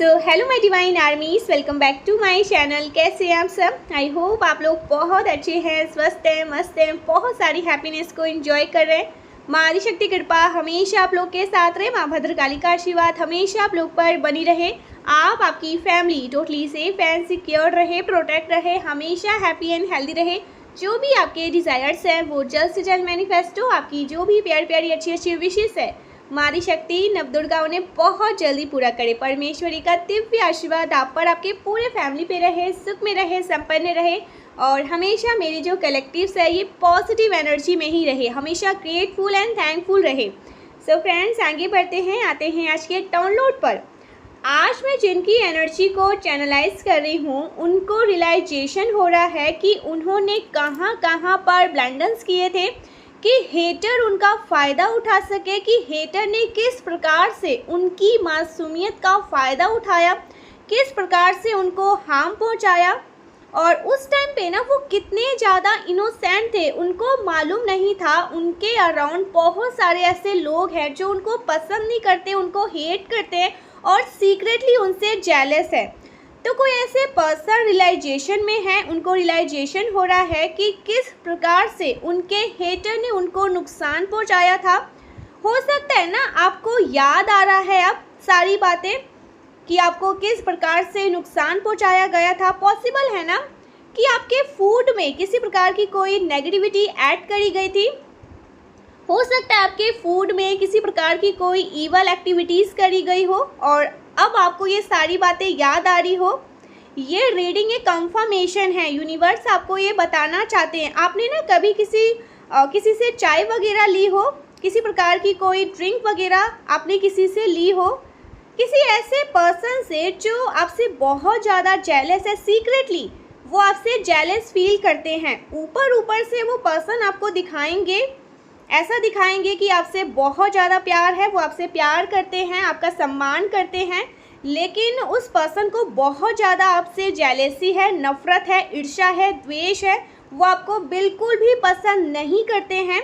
Hello my divine armies, welcome back to my channel. कैसे हैं आप सब? आई होप आप लोग बहुत अच्छे हैं, स्वस्थ हैं, मस्त हैं, बहुत सारी हैप्पीनेस को एंजॉय कर रहे हैं। माँ आदिशक्ति कृपा हमेशा आप लोग के साथ रहे, माँ भद्रकाली का आशीर्वाद हमेशा आप लोग पर बनी रहे। आप आपकी family totally safe and secure रहे, प्रोटेक्ट रहे, हमेशा हैप्पी एंड हेल्दी रहे। जो भी आपके डिज़ायर्स हैं वो जल्द से जल्द मैनिफेस्ट हो। आपकी जो भी प्यारी प्यारी अच्छी अच्छी विशेष है माँ आदिशक्ति नवदुर्गा उन्हें बहुत जल्दी पूरा करे। परमेश्वरी का दिव्य आशीर्वाद आप पर, आपके पूरे फैमिली पे रहे, सुख में रहे, संपन्न रहे और हमेशा मेरी जो कलेक्टिव्स है ये पॉजिटिव एनर्जी में ही रहे, हमेशा ग्रेटफुल एंड थैंकफुल रहे। सो फ्रेंड्स, आगे बढ़ते हैं, आते हैं आज के डाउनलोड पर। आज मैं जिनकी एनर्जी को चैनलाइज कर रही हूँ उनको रियलाइजेशन हो रहा है कि उन्होंने कहाँ कहाँ पर ब्लंडर्स किए थे कि हेटर उनका फ़ायदा उठा सके, कि हेटर ने किस प्रकार से उनकी मासूमियत का फ़ायदा उठाया, किस प्रकार से उनको हार्म पहुंचाया। और उस टाइम पे ना वो कितने ज़्यादा इनोसेंट थे, उनको मालूम नहीं था उनके अराउंड बहुत सारे ऐसे लोग हैं जो उनको पसंद नहीं करते, उनको हेट करते हैं और सीक्रेटली उनसे जेलस है। तो कोई ऐसे पर्सन रियलाइजेशन में है, उनको रियलाइजेशन हो रहा है कि किस प्रकार से उनके हेटर ने उनको नुकसान पहुंचाया था। हो सकता है ना आपको याद आ रहा है अब सारी बातें कि आपको किस प्रकार से नुकसान पहुंचाया गया था। पॉसिबल है ना कि आपके फूड में किसी प्रकार की कोई नेगेटिविटी ऐड करी गई थी। हो सकता है आपके फूड में किसी प्रकार की कोई ईवल एक्टिविटीज़ करी गई हो और अब आपको ये सारी बातें याद आ रही हो। ये रीडिंग एक कंफर्मेशन है, यूनिवर्स आपको ये बताना चाहते हैं। आपने ना कभी किसी से चाय वगैरह ली हो, किसी प्रकार की कोई ड्रिंक वगैरह आपने किसी से ली हो, किसी ऐसे पर्सन से जो आपसे बहुत ज़्यादा जेलस है, सीक्रेटली वो आपसे जेलस फील करते हैं। ऊपर ऊपर से वो पर्सन आपको दिखाएंगे, ऐसा दिखाएंगे कि आपसे बहुत ज़्यादा प्यार है, वो आपसे प्यार करते हैं, आपका सम्मान करते हैं, लेकिन उस पर्सन को बहुत ज़्यादा आपसे जेलेसी है, नफ़रत है, ईर्ष्या है, द्वेष है, वो आपको बिल्कुल भी पसंद नहीं करते हैं।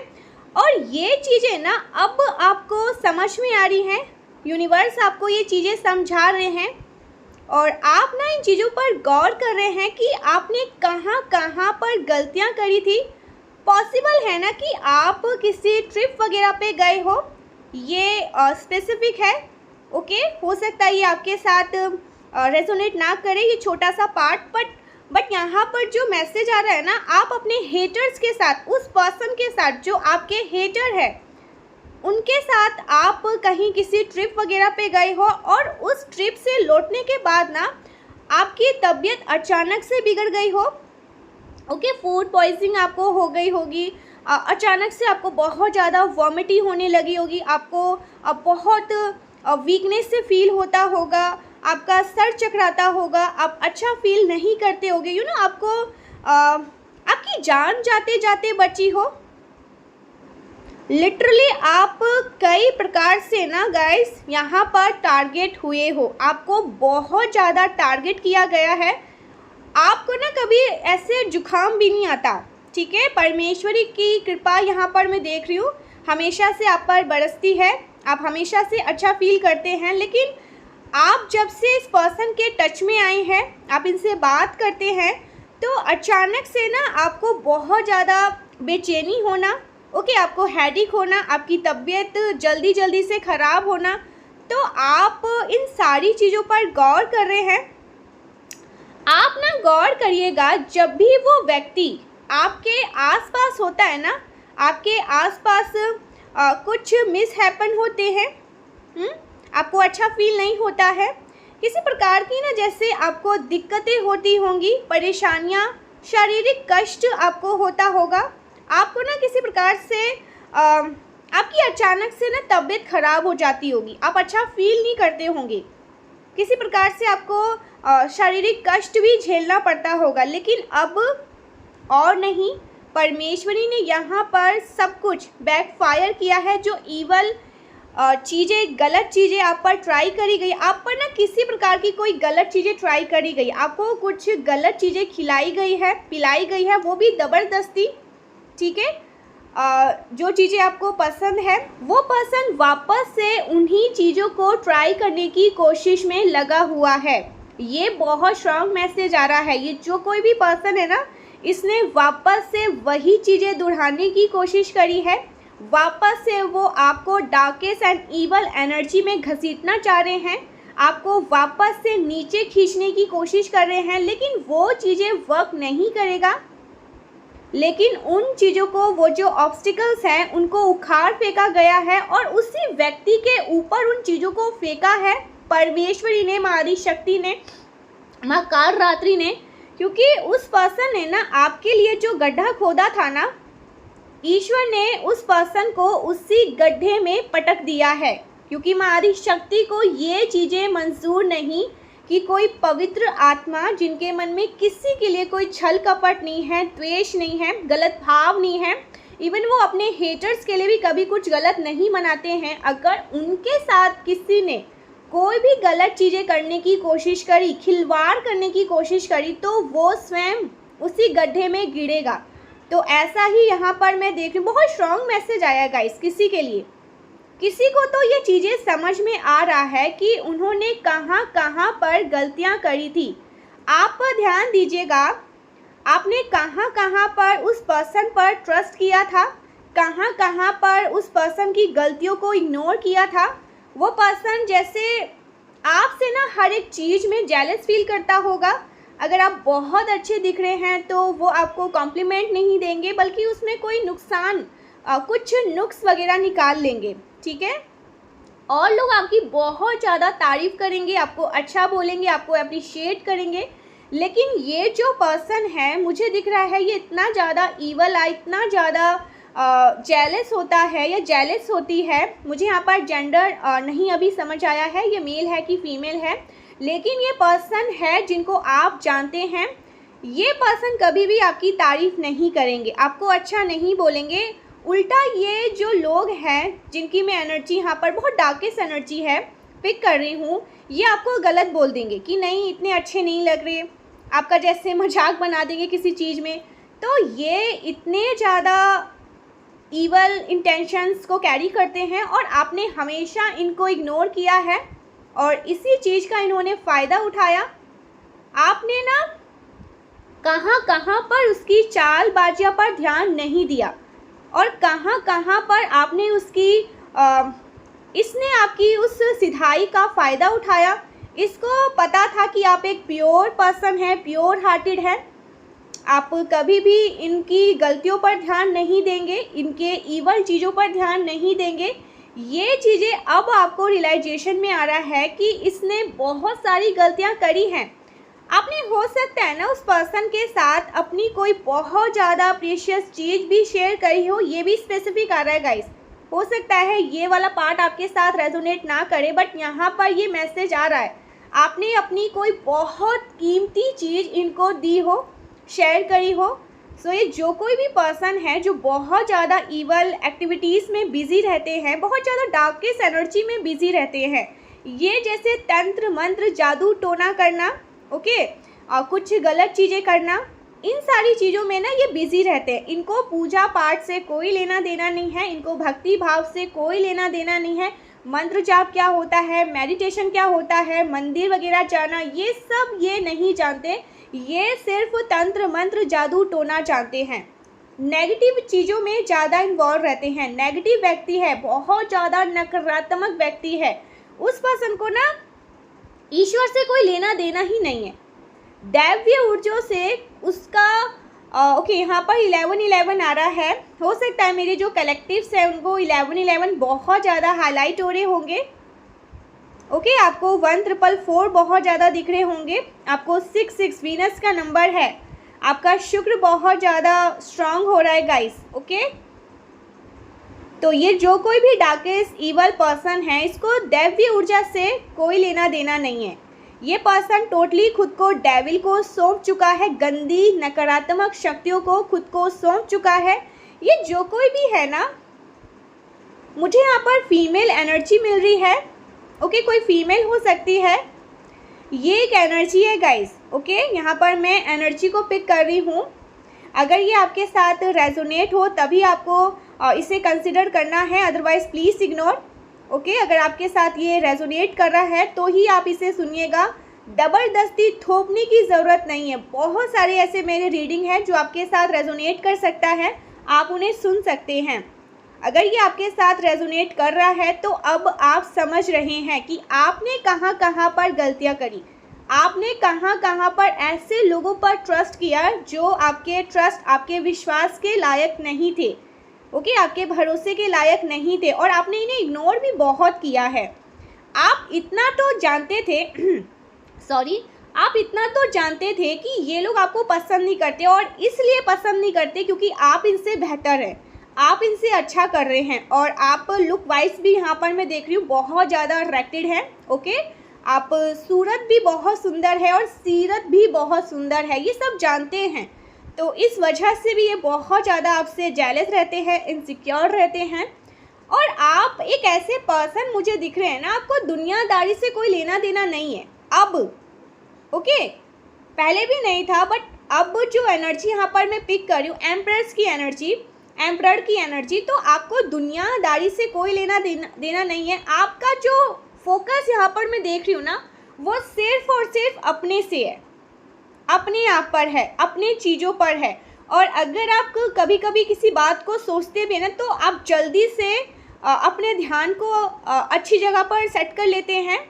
और ये चीज़ें ना अब आपको समझ में आ रही हैं, यूनिवर्स आपको ये चीज़ें समझा रहे हैं और आप ना इन चीज़ों पर गौर कर रहे हैं कि आपने कहाँ कहाँ पर गलतियाँ करी थी। पॉसिबल है ना कि आप किसी ट्रिप वगैरह पे गए हो, ये स्पेसिफिक है, ओके। हो सकता है ये आपके साथ रेजोनेट ना करे ये छोटा सा पार्ट, बट यहाँ पर जो मैसेज आ रहा है ना, आप अपने हेटर्स के साथ, उस पर्सन के साथ जो आपके हेटर है उनके साथ आप कहीं किसी ट्रिप वगैरह पे गए हो और उस ट्रिप से लौटने के बाद ना आपकी तबीयत अचानक से बिगड़ गई हो, ओके। फूड पॉइजनिंग आपको हो गई होगी, अचानक से आपको बहुत ज़्यादा वॉमिटिंग होने लगी होगी, आपको बहुत वीकनेस से फील होता होगा, आपका सर चकराता होगा, आप अच्छा फील नहीं करते होगे, आपको आपकी जान जाते जाते बची हो। लिटरली आप कई प्रकार से ना गाइस यहाँ पर टारगेट हुए हो, आपको बहुत ज़्यादा टारगेट किया गया है। आपको ना कभी ऐसे जुखाम भी नहीं आता, ठीक है। परमेश्वरी की कृपा यहाँ पर मैं देख रही हूँ, हमेशा से आप पर बरसती है, आप हमेशा से अच्छा फील करते हैं। लेकिन आप जब से इस पर्सन के टच में आए हैं, आप इनसे बात करते हैं, तो अचानक से ना आपको बहुत ज़्यादा बेचैनी होना, ओके, आपको हेडेक होना, आपकी तबीयत जल्दी जल्दी से ख़राब होना। तो आप इन सारी चीज़ों पर गौर कर रहे हैं। आप ना गौर करिएगा, जब भी वो व्यक्ति आपके आसपास होता है ना, आपके आसपास कुछ मिस हैपन होते हैं, आपको अच्छा फील नहीं होता है, किसी प्रकार की ना जैसे आपको दिक्कतें होती होंगी, परेशानियां, शारीरिक कष्ट आपको होता होगा, आपको ना किसी प्रकार से आपकी अचानक से ना तबीयत खराब हो जाती होगी, आप अच्छा फील नहीं करते होंगे, किसी प्रकार से आपको शारीरिक कष्ट भी झेलना पड़ता होगा। लेकिन अब और नहीं, परमेश्वरी ने यहाँ पर सब कुछ बैकफायर किया है। जो ईवल चीज़ें, गलत चीज़ें आप पर ट्राई करी गई, आप पर ना किसी प्रकार की कोई गलत चीज़ें ट्राई करी गई, आपको कुछ गलत चीज़ें खिलाई गई है, पिलाई गई है, वो भी ज़बरदस्ती, ठीक है। जो चीज़ें आपको पसंद है वो पर्सन वापस से उन्हीं चीज़ों को ट्राई करने की कोशिश में लगा हुआ है। ये बहुत स्ट्रांग मैसेज आ रहा है। ये जो कोई भी पर्सन है ना, इसने वापस से वही चीज़ें दोहराने की कोशिश करी है। वापस से वो आपको डार्केस्ट एंड ईवल एनर्जी में घसीटना चाह रहे हैं, आपको वापस से नीचे खींचने की कोशिश कर रहे हैं, लेकिन वो चीज़ें वर्क नहीं करेगा। लेकिन उन चीज़ों को, वो जो ऑब्स्टिकल्स हैं उनको उखाड़ फेंका गया है और उसी व्यक्ति के ऊपर उन चीज़ों को फेंका है परमेश्वरी ने, माँ आदिशक्ति ने, माँ कालरात्रि ने। क्योंकि उस पर्सन ने ना आपके लिए जो गड्ढा खोदा था ना, ईश्वर ने उस पर्सन को उसी गड्ढे में पटक दिया है। क्योंकि माँ आदिशक्ति को ये चीज़ें मंजूर नहीं कि कोई पवित्र आत्मा जिनके मन में किसी के लिए कोई छल कपट नहीं है, द्वेष नहीं है, गलत भाव नहीं है, इवन वो अपने हेटर्स के लिए भी कभी कुछ गलत नहीं मनाते हैं, अगर उनके साथ किसी ने कोई भी गलत चीज़ें करने की कोशिश करी, खिलवाड़ करने की कोशिश करी, तो वो स्वयं उसी गड्ढे में गिरेगा। तो ऐसा ही यहाँ पर मैं देख रही हूँ, बहुत स्ट्रॉन्ग मैसेज आया गाइस किसी के लिए। किसी को तो ये चीज़ें समझ में आ रहा है कि उन्होंने कहाँ कहाँ पर गलतियाँ करी थी। आप ध्यान दीजिएगा, आपने कहाँ कहाँ पर उस पर्सन पर ट्रस्ट किया था, कहाँ कहाँ पर उस पर्सन की गलतियों को इग्नोर किया था। वो पर्सन जैसे आपसे ना हर एक चीज़ में जेलस फील करता होगा। अगर आप बहुत अच्छे दिख रहे हैं तो वो आपको कॉम्प्लीमेंट नहीं देंगे, बल्कि उसमें कोई नुकसान, कुछ नुक्स वगैरह निकाल लेंगे, ठीक है। और लोग आपकी बहुत ज़्यादा तारीफ़ करेंगे, आपको अच्छा बोलेंगे, आपको अप्रिशिएट करेंगे। लेकिन ये जो पर्सन है, मुझे दिख रहा है ये इतना ज़्यादा ईवल है, इतना ज़्यादा जेलस होता है या जेलस होती है। मुझे यहाँ पर जेंडर नहीं अभी समझ आया है, ये मेल है कि फीमेल है, लेकिन ये पर्सन है जिनको आप जानते हैं। ये पर्सन कभी भी आपकी तारीफ़ नहीं करेंगे, आपको अच्छा नहीं बोलेंगे। उल्टा ये जो लोग हैं जिनकी मैं एनर्जी यहाँ पर बहुत डार्केस्ट एनर्जी है पिक कर रही हूँ, ये आपको गलत बोल देंगे कि नहीं इतने अच्छे नहीं लग रहे, आपका जैसे मजाक बना देंगे किसी चीज़ में। तो ये इतने ज़्यादा ईवल इंटेंशंस को कैरी करते हैं और आपने हमेशा इनको इग्नोर किया है और इसी चीज़ का इन्होंने फ़ायदा उठाया। आपने ना कहाँ कहाँ पर उसकी चालबाजियाँ पर ध्यान नहीं दिया और कहाँ कहाँ पर आपने उसकी इसने आपकी उस सिधाई का फ़ायदा उठाया। इसको पता था कि आप एक प्योर पर्सन है, प्योर हार्टेड है, आप कभी भी इनकी गलतियों पर ध्यान नहीं देंगे, इनके ईवल चीज़ों पर ध्यान नहीं देंगे। ये चीज़ें अब आपको रियलाइजेशन में आ रहा है कि इसने बहुत सारी गलतियां करी हैं। आपने हो सकता है ना उस पर्सन के साथ अपनी कोई बहुत ज़्यादा प्रीशियस चीज़ भी शेयर करी हो, ये भी स्पेसिफिक आ रहा है गाइस। हो सकता है ये वाला पार्ट आपके साथ रेजोनेट ना करे, बट यहाँ पर ये मैसेज आ रहा है आपने अपनी कोई बहुत कीमती चीज़ इनको दी हो, शेयर करी हो। सो ये जो कोई भी पर्सन है जो बहुत ज़्यादा ईवल एक्टिविटीज़ में बिज़ी रहते हैं, बहुत ज़्यादा डार्केस्ट एनर्जी में बिज़ी रहते हैं, ये जैसे तंत्र मंत्र जादू टोना करना, ओके, और कुछ गलत चीज़ें करना, इन सारी चीज़ों में ना ये बिज़ी रहते हैं। इनको पूजा पाठ से कोई लेना देना नहीं है, इनको भक्ति भाव से कोई लेना देना नहीं है। मंत्र जाप क्या होता है, मेडिटेशन क्या होता है, मंदिर वगैरह जाना, ये सब ये नहीं जानते। ये सिर्फ तंत्र मंत्र जादू टोना जानते हैं। नेगेटिव चीज़ों में ज़्यादा इन्वॉल्व रहते हैं। नेगेटिव व्यक्ति है, बहुत ज़्यादा नकारात्मक व्यक्ति है, उस पर्सन को ना ईश्वर से कोई लेना देना ही नहीं है। दैवीय ऊर्जों से उसका ओके, यहाँ पर 11-11 आ रहा है। हो सकता है मेरे जो कलेक्टिव्स हैं उनको 11-11 बहुत ज़्यादा हाईलाइट हो रहे होंगे। ओके, आपको 1444 बहुत ज़्यादा दिख रहे होंगे, आपको 66 वीनस का नंबर है, आपका शुक्र बहुत ज़्यादा स्ट्रांग हो रहा है गाइस। ओके, तो ये जो कोई भी डार्केस्ट ईवल पर्सन है, इसको दैवीय ऊर्जा से कोई लेना देना नहीं है। ये पर्सन टोटली खुद को डेविल को सौंप चुका है, गंदी नकारात्मक शक्तियों को खुद को सौंप चुका है। ये जो कोई भी है ना, मुझे यहाँ पर फीमेल एनर्जी मिल रही है। ओके, कोई फीमेल हो सकती है, ये एक एनर्जी है गाइस। ओके, यहाँ पर मैं एनर्जी को पिक कर रही हूँ। अगर ये आपके साथ रेजोनेट हो तभी आपको इसे कंसिडर करना है, अदरवाइज़ प्लीज़ इग्नोर। ओके, अगर आपके साथ ये रेजोनेट कर रहा है तो ही आप इसे सुनिएगा, ज़बरदस्ती थोपने की ज़रूरत नहीं है। बहुत सारे ऐसे मेरे रीडिंग हैं जो आपके साथ रेजोनेट कर सकता है, आप उन्हें सुन सकते हैं। अगर ये आपके साथ रेजोनेट कर रहा है तो अब आप समझ रहे हैं कि आपने कहाँ कहाँ पर गलतियाँ करी, आपने कहाँ कहाँ पर ऐसे लोगों पर ट्रस्ट किया जो आपके विश्वास के लायक नहीं थे। ओके, आपके भरोसे के लायक नहीं थे और आपने इन्हें इग्नोर भी बहुत किया है। आप इतना तो जानते थे आप इतना तो जानते थे कि ये लोग आपको पसंद नहीं करते, और इसलिए पसंद नहीं करते क्योंकि आप इनसे बेहतर हैं, आप इनसे अच्छा कर रहे हैं, और आप लुक वाइज भी यहाँ पर मैं देख रही हूँ बहुत ज़्यादा अट्रैक्टेड हैं। ओके, आप सूरत भी बहुत सुंदर है और सीरत भी बहुत सुंदर है, ये सब जानते हैं। तो इस वजह से भी ये बहुत ज़्यादा आपसे जेलस रहते हैं, इनसिक्योर रहते हैं। और आप एक ऐसे पर्सन मुझे दिख रहे हैं ना, आपको दुनियादारी से कोई लेना देना नहीं है अब। ओके, पहले भी नहीं था, बट अब जो एनर्जी यहाँ पर मैं पिक कर रही हूँ, एम्परर की एनर्जी, तो आपको दुनियादारी से कोई लेना देना नहीं है। आपका जो फोकस यहाँ पर मैं देख रही हूँ ना, वो सिर्फ और सिर्फ अपने से है, अपने आप पर है, अपने चीज़ों पर है। और अगर आप कभी कभी किसी बात को सोचते भी हैं ना, तो आप जल्दी से अपने ध्यान को अच्छी जगह पर सेट कर लेते हैं।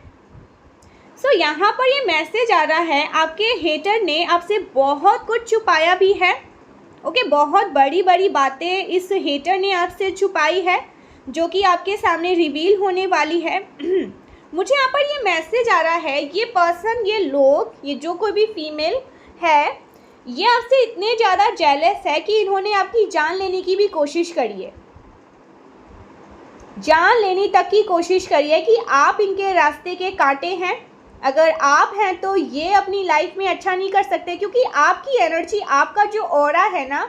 सो यहाँ पर ये मैसेज आ रहा है, आपके हेटर ने आपसे बहुत कुछ छुपाया भी है। ओके, बहुत बड़ी बड़ी बातें इस हेटर ने आपसे छुपाई है जो कि आपके सामने रिवील होने वाली है। मुझे यहाँ पर ये मैसेज आ रहा है, ये पर्सन, ये लोग, ये जो कोई भी फीमेल है, ये आपसे इतने ज़्यादा जेलस है कि इन्होंने आपकी जान लेने की भी कोशिश करी है, जान लेने तक की कोशिश करी है कि आप इनके रास्ते के कांटे हैं। अगर आप हैं तो ये अपनी लाइफ में अच्छा नहीं कर सकते, क्योंकि आपकी एनर्जी, आपका जो ऑरा है ना,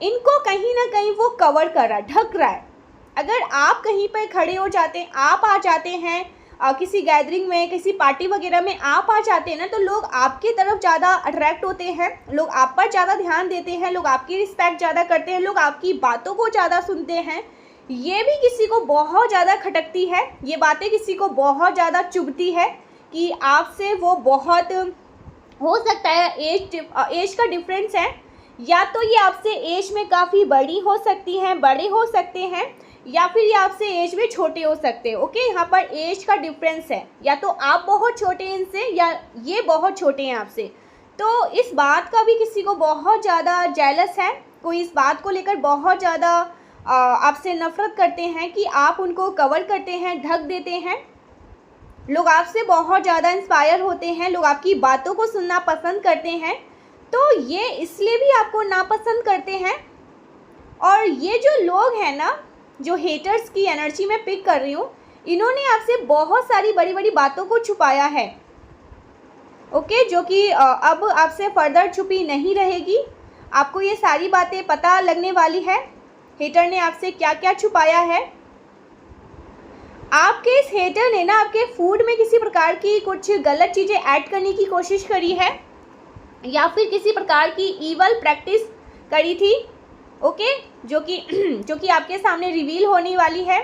इनको कहीं ना कहीं वो कवर कर रहा है, ढक रहा है। अगर आप कहीं पर खड़े हो जाते हैं, आप आ जाते हैं किसी गैदरिंग में, किसी पार्टी वगैरह में आप आ जाते हैं ना, तो लोग आपकी तरफ ज़्यादा अट्रैक्ट होते हैं, लोग आप पर ज़्यादा ध्यान देते हैं, लोग आपकी रिस्पेक्ट ज़्यादा करते हैं, लोग आपकी बातों को ज़्यादा सुनते हैं। ये भी किसी को बहुत ज़्यादा खटकती है, ये बातें किसी को बहुत ज़्यादा चुभती है कि आपसे वो बहुत, हो सकता है एज का डिफरेंस है, या तो ये आपसे एज में काफ़ी बड़ी हो सकती हैं, बड़े हो सकते हैं, या फिर ये आपसे एज में छोटे हो सकते हैं। ओके, यहाँ पर एज का डिफरेंस है, या तो आप बहुत छोटे हैं इनसे या ये बहुत छोटे हैं आपसे। तो इस बात का भी किसी को बहुत ज़्यादा जेलस है, कोई इस बात को लेकर बहुत ज़्यादा आपसे नफरत करते हैं कि आप उनको कवर करते हैं, ढक देते हैं। लोग आपसे बहुत ज़्यादा इंस्पायर होते हैं, लोग आपकी बातों को सुनना पसंद करते हैं, तो ये इसलिए भी आपको नापसंद करते हैं। और ये जो लोग हैं ना, जो हेटर्स की एनर्जी में पिक कर रही हूँ, इन्होंने आपसे बहुत सारी बड़ी बड़ी बातों को छुपाया है। ओके, जो कि अब आपसे फर्दर छुपी नहीं रहेगी, आपको ये सारी बातें पता लगने वाली है, हेटर ने आपसे क्या क्या छुपाया है। आपके इस हेटर ने ना आपके फूड में किसी प्रकार की कुछ गलत चीज़ें ऐड करने की कोशिश करी है, या फिर किसी प्रकार की ईवल प्रैक्टिस करी थी। ओके, जो कि आपके सामने रिवील होने वाली है।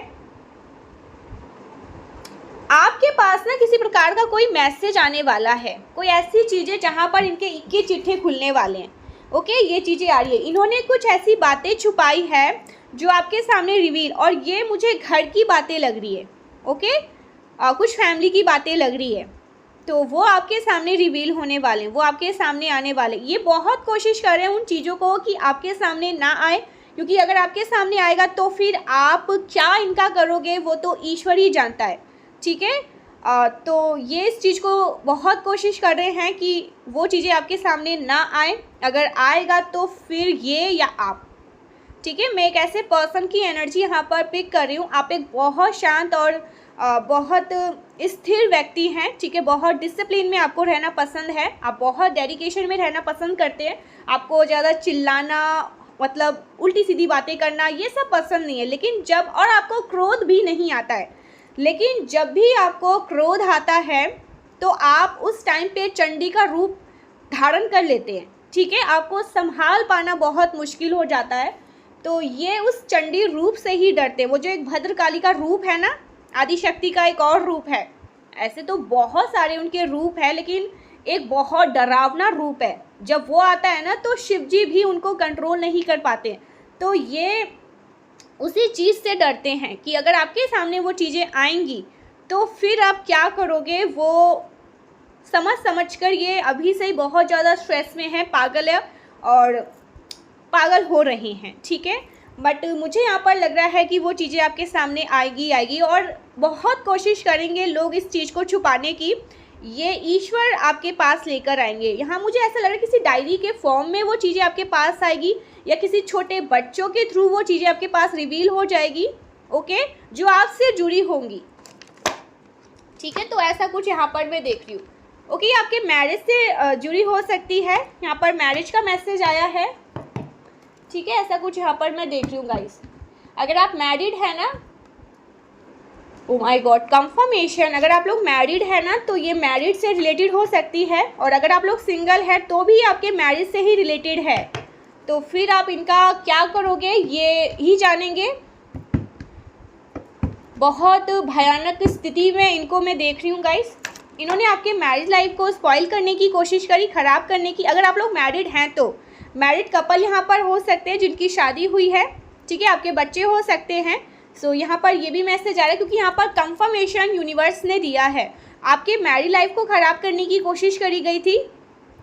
आपके पास ना किसी प्रकार का कोई मैसेज आने वाला है, कोई ऐसी चीज़ें जहाँ पर इनके इक्के चिट्ठे खुलने वाले हैं। ओके, ये चीज़ें आ रही है, इन्होंने कुछ ऐसी बातें छुपाई है जो आपके सामने रिवील, और ये मुझे घर की बातें लग रही है। ओके, कुछ फैमिली की बातें लग रही है, तो वो आपके सामने रिवील होने वाले हैं, वो आपके सामने आने वाले। ये बहुत कोशिश कर रहे हैं उन चीज़ों को कि आपके सामने ना आए, क्योंकि अगर आपके सामने आएगा तो फिर आप क्या इनका करोगे वो तो ईश्वर ही जानता है। ठीक है, तो ये इस चीज़ को बहुत कोशिश कर रहे हैं कि वो चीज़ें आपके सामने ना आए, अगर आएगा तो फिर ये या आप। ठीक है, मैं एक ऐसे पर्सन की एनर्जी यहाँ पर पिक कर रही हूँ। आप एक बहुत शांत और बहुत स्थिर व्यक्ति हैं। ठीक है, बहुत डिसिप्लिन में आपको रहना पसंद है, आप बहुत डेडिकेशन में रहना पसंद करते हैं, आपको ज़्यादा चिल्लाना, मतलब उल्टी सीधी बातें करना, ये सब पसंद नहीं है। लेकिन जब, और आपको क्रोध भी नहीं आता है, लेकिन जब भी आपको क्रोध आता है तो आप उस टाइम पे चंडी का रूप धारण कर लेते हैं। ठीक है, आपको संभाल पाना बहुत मुश्किल हो जाता है, तो ये उस चंडी रूप से ही डरते हैं। वो जो एक भद्रकाली का रूप है ना, आदिशक्ति का एक और रूप है। ऐसे तो बहुत सारे उनके रूप है, लेकिन एक बहुत डरावना रूप है। जब वो आता है ना तो शिव जी भी उनको कंट्रोल नहीं कर पाते। तो ये उसी चीज़ से डरते हैं कि अगर आपके सामने वो चीज़ें आएंगी तो फिर आप क्या करोगे। वो समझ कर ये अभी से ही बहुत ज़्यादा स्ट्रेस में है, पागल है और पागल हो रहे हैं, ठीक है। बट मुझे यहाँ पर लग रहा है कि वो चीज़ें आपके सामने आएगी और बहुत कोशिश करेंगे लोग इस चीज़ को छुपाने की। ये ईश्वर आपके पास लेकर आएंगे। यहाँ मुझे ऐसा लग रहा है किसी डायरी के फॉर्म में वो चीज़ें आपके पास आएगी, या किसी छोटे बच्चों के थ्रू वो चीज़ें आपके पास रिवील हो जाएगी, ओके, जो आपसे जुड़ी होंगी, ठीक है। तो ऐसा कुछ यहाँ पर मैं देख रही हूँ, ओके। आपके मैरिज से जुड़ी हो सकती है, यहाँ पर मैरिज का मैसेज आया है, ठीक है। ऐसा कुछ यहाँ पर मैं देख रही हूँ गाइस। अगर आप मैरिड है ना, ओ माय गॉड, कंफर्मेशन। अगर आप लोग मैरिड है ना तो ये मैरिड से रिलेटेड हो सकती है, और अगर आप लोग सिंगल है तो भी आपके मैरिज से ही रिलेटेड है। तो फिर आप इनका क्या करोगे ये ही जानेंगे। बहुत भयानक स्थिति में इनको मैं देख रही हूँ गाइस। इन्होंने आपके मैरिज लाइफ को स्पॉइल करने की कोशिश करी, ख़राब करने की। अगर आप लोग मैरिड हैं तो मैरिड कपल यहाँ पर हो सकते हैं जिनकी शादी हुई है, ठीक है। आपके बच्चे हो सकते हैं। सो यहाँ पर ये भी मैसेज आ रहा है, क्योंकि यहाँ पर कंफर्मेशन यूनिवर्स ने दिया है। आपके मैरिड लाइफ को ख़राब करने की कोशिश करी गई थी,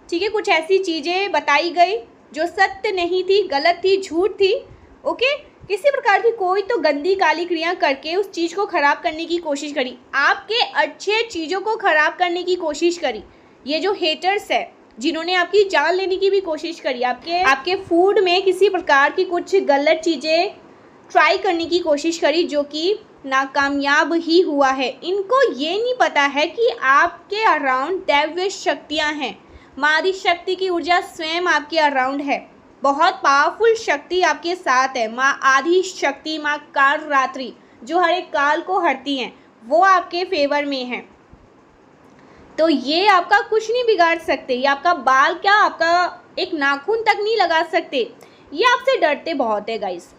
ठीक है। कुछ ऐसी चीज़ें बताई गई जो सत्य नहीं थी, गलत थी, झूठ थी, ओके। किसी प्रकार की कोई तो गंदी काली क्रिया करके उस चीज़ को ख़राब करने की कोशिश करी, आपके अच्छे चीज़ों को ख़राब करने की कोशिश करी। ये जो हेटर्स है जिन्होंने आपकी जान लेने की भी कोशिश करी, आपके फूड में किसी प्रकार की कुछ गलत चीज़ें ट्राई करने की कोशिश करी, जो कि नाकामयाब ही हुआ है। इनको ये नहीं पता है कि आपके अराउंड दैव्य शक्तियाँ हैं। माँ आदिशक्ति की ऊर्जा स्वयं आपके अराउंड है। बहुत पावरफुल शक्ति आपके साथ है। माँ आदिशक्ति, माँ कालरात्रि, जो हर एक काल को हरती हैं, वो आपके फेवर में है। तो ये आपका कुछ नहीं बिगाड़ सकते। ये आपका बाल क्या, आपका एक नाखून तक नहीं लगा सकते। ये आपसे डरते बहुत है गाइस।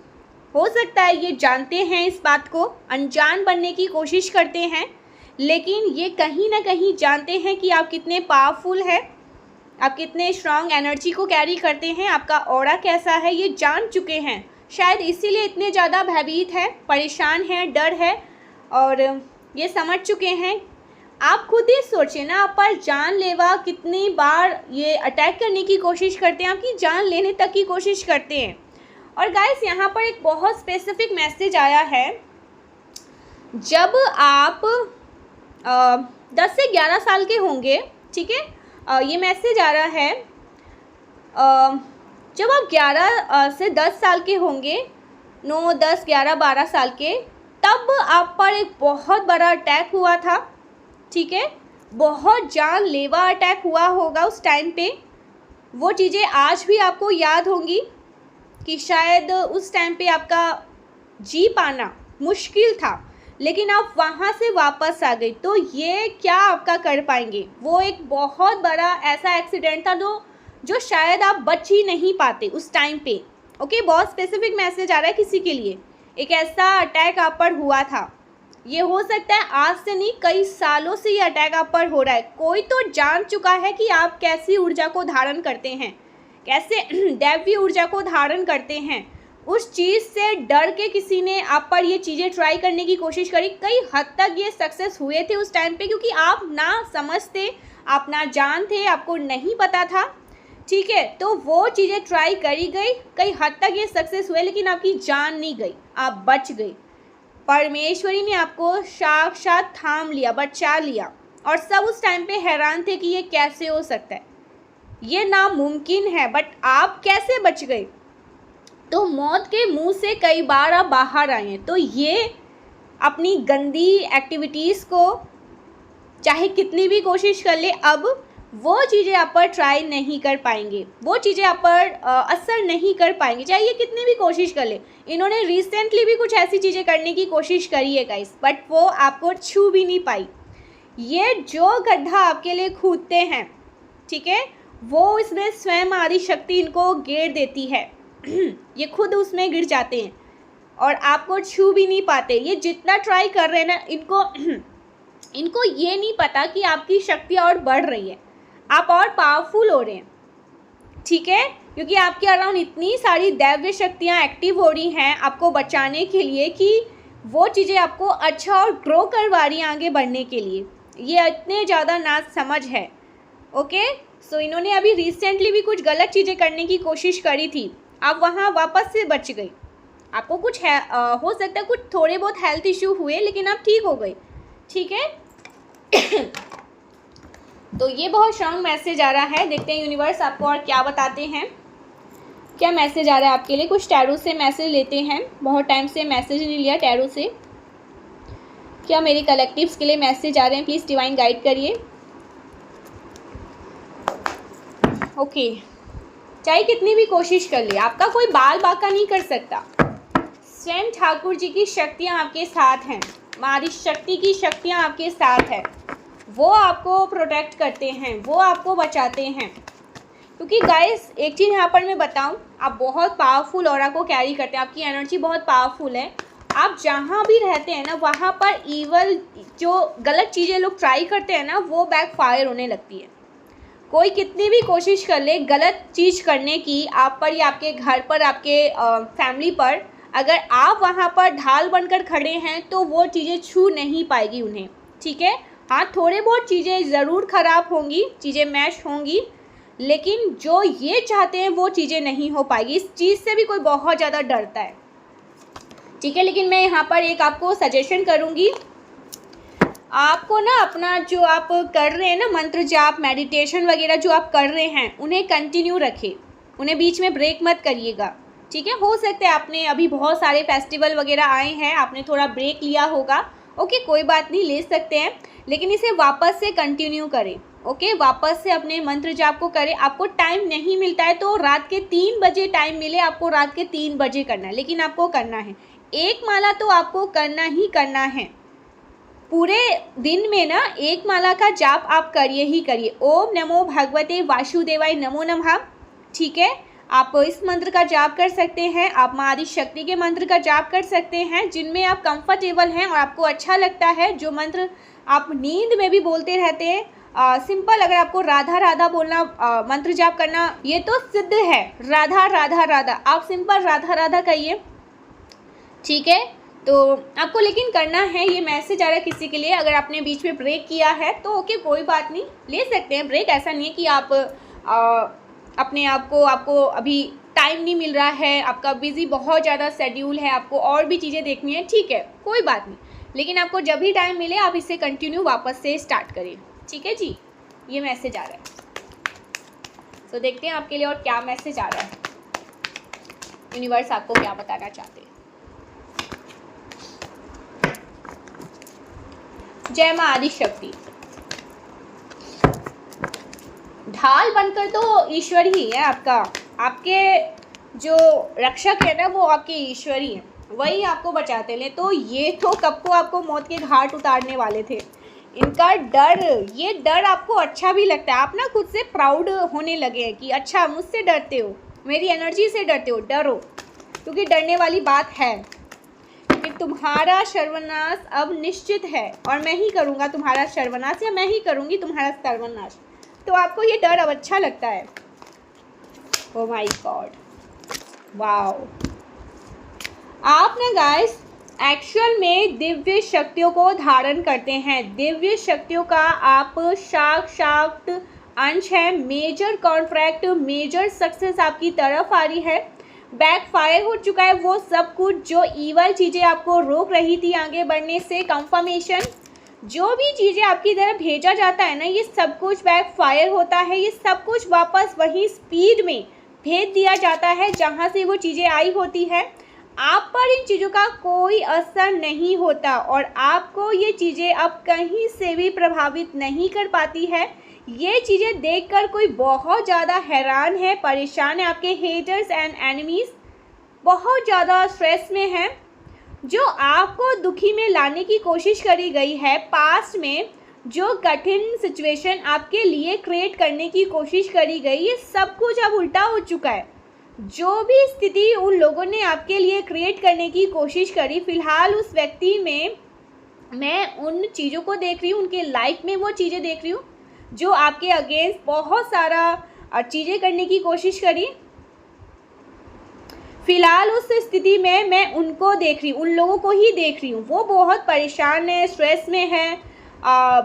हो सकता है ये जानते हैं इस बात को, अनजान बनने की कोशिश करते हैं, लेकिन ये कहीं ना कहीं जानते हैं कि आप कितने पावरफुल हैं, आप कितने स्ट्रांग एनर्जी को कैरी करते हैं, आपका ऑरा कैसा है, ये जान चुके हैं। शायद इसीलिए इतने ज़्यादा भयभीत हैं, परेशान हैं, डर है, और ये समझ चुके हैं। आप खुद ही सोचिए ना, आप पर जानलेवा कितनी बार ये अटैक करने की कोशिश करते हैं, आपकी जान लेने तक की कोशिश करते हैं। और गाइस यहाँ पर एक बहुत स्पेसिफिक मैसेज आया है। जब आप 10 से 11 साल के होंगे, ठीक है, ये मैसेज आ रहा है, जब आप 11 से 10 साल के होंगे, 9, 10, 11, 12 साल के, तब आप पर एक बहुत बड़ा अटैक हुआ था, ठीक है। बहुत जानलेवा अटैक हुआ होगा उस टाइम पे। वो चीज़ें आज भी आपको याद होंगी कि शायद उस टाइम पे आपका जी पाना मुश्किल था, लेकिन आप वहाँ से वापस आ गई। तो ये क्या आपका कर पाएंगे। वो एक बहुत बड़ा ऐसा एक्सीडेंट था जो शायद आप बच ही नहीं पाते उस टाइम पे, ओके। बहुत स्पेसिफिक मैसेज आ रहा है किसी के लिए। एक ऐसा अटैक आप पर हुआ था। ये हो सकता है आज से नहीं, कई सालों से ये अटैक आप पर हो रहा है। कोई तो जान चुका है कि आप कैसी ऊर्जा को धारण करते हैं, कैसे दैवीय ऊर्जा को धारण करते हैं। उस चीज़ से डर के किसी ने आप पर ये चीज़ें ट्राई करने की कोशिश करी। कई हद तक ये सक्सेस हुए थे उस टाइम पे, क्योंकि आप ना समझते, आप ना जानते, आपको नहीं पता था, ठीक है। तो वो चीज़ें ट्राई करी गई, कई हद तक ये सक्सेस हुए, लेकिन आपकी जान नहीं गई, आप बच गई। परमेश्वरी ने आपको साक्षात थाम लिया, बचा लिया, और सब उस टाइम पे हैरान थे कि ये कैसे हो सकता है, ये नामुमकिन है, बट आप कैसे बच गए। तो मौत के मुंह से कई बार आप बाहर आए हैं। तो ये अपनी गंदी एक्टिविटीज़ को चाहे कितनी भी कोशिश कर ले, अब वो चीज़ें आप पर ट्राई नहीं कर पाएंगे, वो चीज़ें आप पर असर नहीं कर पाएंगी, चाहे ये कितनी भी कोशिश कर ले। इन्होंने रिसेंटली भी कुछ ऐसी चीज़ें करने की कोशिश करी है गाइस, बट वो आपको छू भी नहीं पाई। ये जो गड्ढा आपके लिए खूदते हैं, ठीक है, वो इसमें स्वयं आदिशक्ति इनको घेर देती है। ये खुद उसमें गिर जाते हैं और आपको छू भी नहीं पाते। ये जितना ट्राई कर रहे हैं ना, इनको ये नहीं पता कि आपकी शक्तियाँ और बढ़ रही है, आप और पावरफुल हो रहे हैं, ठीक है। क्योंकि आपके अराउंड इतनी सारी दैव्य शक्तियाँ एक्टिव हो रही हैं आपको बचाने के लिए कि वो चीज़ें आपको अच्छा और ग्रो करवा रही हैं आगे बढ़ने के लिए। ये इतने ज़्यादा ना समझ है, ओके। सो इन्होंने अभी रिसेंटली भी कुछ गलत चीज़ें करने की कोशिश करी थी, आप वहाँ वापस से बच गई। आपको कुछ हो सकता है कुछ थोड़े बहुत हेल्थ इश्यू हुए, लेकिन आप ठीक हो गई, ठीक है। तो ये बहुत स्ट्रांग मैसेज आ रहा है। देखते हैं यूनिवर्स आपको और क्या बताते हैं, क्या मैसेज आ रहा है आपके लिए। कुछ टैरो से मैसेज लेते हैं, बहुत टाइम से मैसेज नहीं लिया टैरो से। क्या मेरे कलेक्टिव्स के लिए मैसेज आ रहे हैं, प्लीज़ डिवाइन गाइड करिए। ओके, चाहे कितनी भी कोशिश कर ले, आपका कोई बाल बाका नहीं कर सकता। स्वयं ठाकुर जी की शक्तियाँ आपके साथ हैं, मारी शक्ति की शक्तियाँ आपके साथ हैं, वो आपको प्रोटेक्ट करते हैं, वो आपको बचाते हैं। क्योंकि गाइस एक चीज़ यहाँ पर मैं बताऊँ, आप बहुत पावरफुल ऑरा को कैरी करते हैं, आपकी एनर्जी बहुत पावरफुल है। आप जहाँ भी रहते हैं ना, वहाँ पर ईवल जो गलत चीज़ें लोग ट्राई करते हैं ना, वो बैकफायर होने लगती है। कोई कितनी भी कोशिश कर ले गलत चीज़ करने की आप पर या आपके घर पर, आपके फैमिली पर, अगर आप वहाँ पर ढाल बनकर खड़े हैं तो वो चीज़ें छू नहीं पाएगी उन्हें, ठीक है। हाँ, थोड़े बहुत चीज़ें ज़रूर ख़राब होंगी, चीज़ें मैश होंगी, लेकिन जो ये चाहते हैं वो चीज़ें नहीं हो पाएगी। इस चीज़ से भी कोई बहुत ज़्यादा डरता है, ठीक है। लेकिन मैं यहाँ पर एक आपको सजेशन करूँगी, आपको ना अपना जो आप कर रहे हैं ना मंत्र जाप, मेडिटेशन वगैरह जो आप कर रहे हैं, उन्हें कंटिन्यू रखें, उन्हें बीच में ब्रेक मत करिएगा, ठीक है। हो सकता है आपने अभी बहुत सारे फेस्टिवल वगैरह आए हैं, आपने थोड़ा ब्रेक लिया होगा, ओके, कोई बात नहीं, ले सकते हैं, लेकिन इसे वापस से कंटिन्यू करें, ओके। वापस से अपने मंत्र जाप को करें। आपको टाइम नहीं मिलता है तो रात के 3 बजे टाइम मिले, आपको रात के 3 बजे करना है, लेकिन आपको करना है। एक माला तो आपको करना ही करना है, पूरे दिन में ना एक माला का जाप आप करिए ही करिए। ओम नमो भगवते वासुदेवाय नमो नमः, ठीक है। आप इस मंत्र का जाप कर सकते हैं, आप माँ आदि शक्ति के मंत्र का जाप कर सकते हैं, जिनमें आप कंफर्टेबल हैं और आपको अच्छा लगता है। जो मंत्र आप नींद में भी बोलते रहते हैं, सिंपल, अगर आपको राधा राधा बोलना, मंत्र जाप करना, ये तो सिद्ध है, राधा राधा राधा, आप सिंपल राधा राधा कहिए, ठीक है। तो आपको लेकिन करना है। ये मैसेज आ रहा है किसी के लिए, अगर आपने बीच में ब्रेक किया है तो ओके, कोई बात नहीं, ले सकते हैं ब्रेक। ऐसा नहीं है कि आप अपने आप को, आपको अभी टाइम नहीं मिल रहा है, आपका बिज़ी बहुत ज़्यादा शेड्यूल है, आपको और भी चीज़ें देखनी है, ठीक है, कोई बात नहीं, लेकिन आपको जब भी टाइम मिले आप इसे कंटिन्यू वापस से स्टार्ट करिए, ठीक है जी। ये मैसेज आ रहा है, तो देखते हैं आपके लिए और क्या मैसेज आ रहा है, यूनिवर्स आपको क्या बताना चाहते हैं। जय माँ आदि शक्ति। ढाल बनकर तो ईश्वर ही है आपका, आपके जो रक्षक है ना वो आपके ईश्वर ही है, वही आपको बचाते ले। तो ये तो कब को आपको मौत के घाट उतारने वाले थे। इनका डर, ये डर आपको अच्छा भी लगता है, आप ना खुद से प्राउड होने लगे हैं कि अच्छा मुझसे डरते हो, मेरी एनर्जी से डरते हो, डरो, क्योंकि डरने वाली बात है कि तुम्हारा सर्वनाश अब निश्चित है और मैं ही करूँगा तुम्हारा सर्वनाश, या मैं ही करूँगी तुम्हारा सर्वनाश। तो आपको ये डर अब अच्छा लगता है। Oh my God, wow. आप ना गाइस एक्चुअल में दिव्य शक्तियों को धारण करते हैं, दिव्य शक्तियों का आप साक्षात अंश है। मेजर कॉन्ट्रैक्ट, मेजर सक्सेस आपकी तरफ आ रही है। बैकफायर हो चुका है वो सब कुछ, जो ईवल चीज़ें आपको रोक रही थी आगे बढ़ने से। कंफर्मेशन, जो भी चीज़ें आपकी तरफ भेजा जाता है ना, ये सब कुछ बैकफायर होता है, ये सब कुछ वापस वही स्पीड में भेज दिया जाता है जहाँ से वो चीज़ें आई होती है। आप पर इन चीज़ों का कोई असर नहीं होता और आपको ये चीज़ें अब कहीं से भी प्रभावित नहीं कर पाती है। ये चीज़ें देखकर कोई बहुत ज़्यादा हैरान है, परेशान है, आपके हेटर्स एंड एनिमीज़ बहुत ज़्यादा स्ट्रेस में हैं। जो आपको दुखी में लाने की कोशिश करी गई है पास्ट में, जो कठिन सिचुएशन आपके लिए क्रिएट करने की कोशिश करी गई, ये सब कुछ अब उल्टा हो चुका है। जो भी स्थिति उन लोगों ने आपके लिए क्रिएट करने की कोशिश करी, फ़िलहाल उस व्यक्ति में मैं उन चीज़ों को देख रही हूँ, उनके लाइफ में वो चीज़ें देख रही हूँ जो आपके अगेंस्ट बहुत सारा चीज़ें करने की कोशिश करी। फ़िलहाल उस स्थिति में मैं उनको देख रही हूँ, उन लोगों को ही देख रही हूँ। वो बहुत परेशान है, स्ट्रेस में है,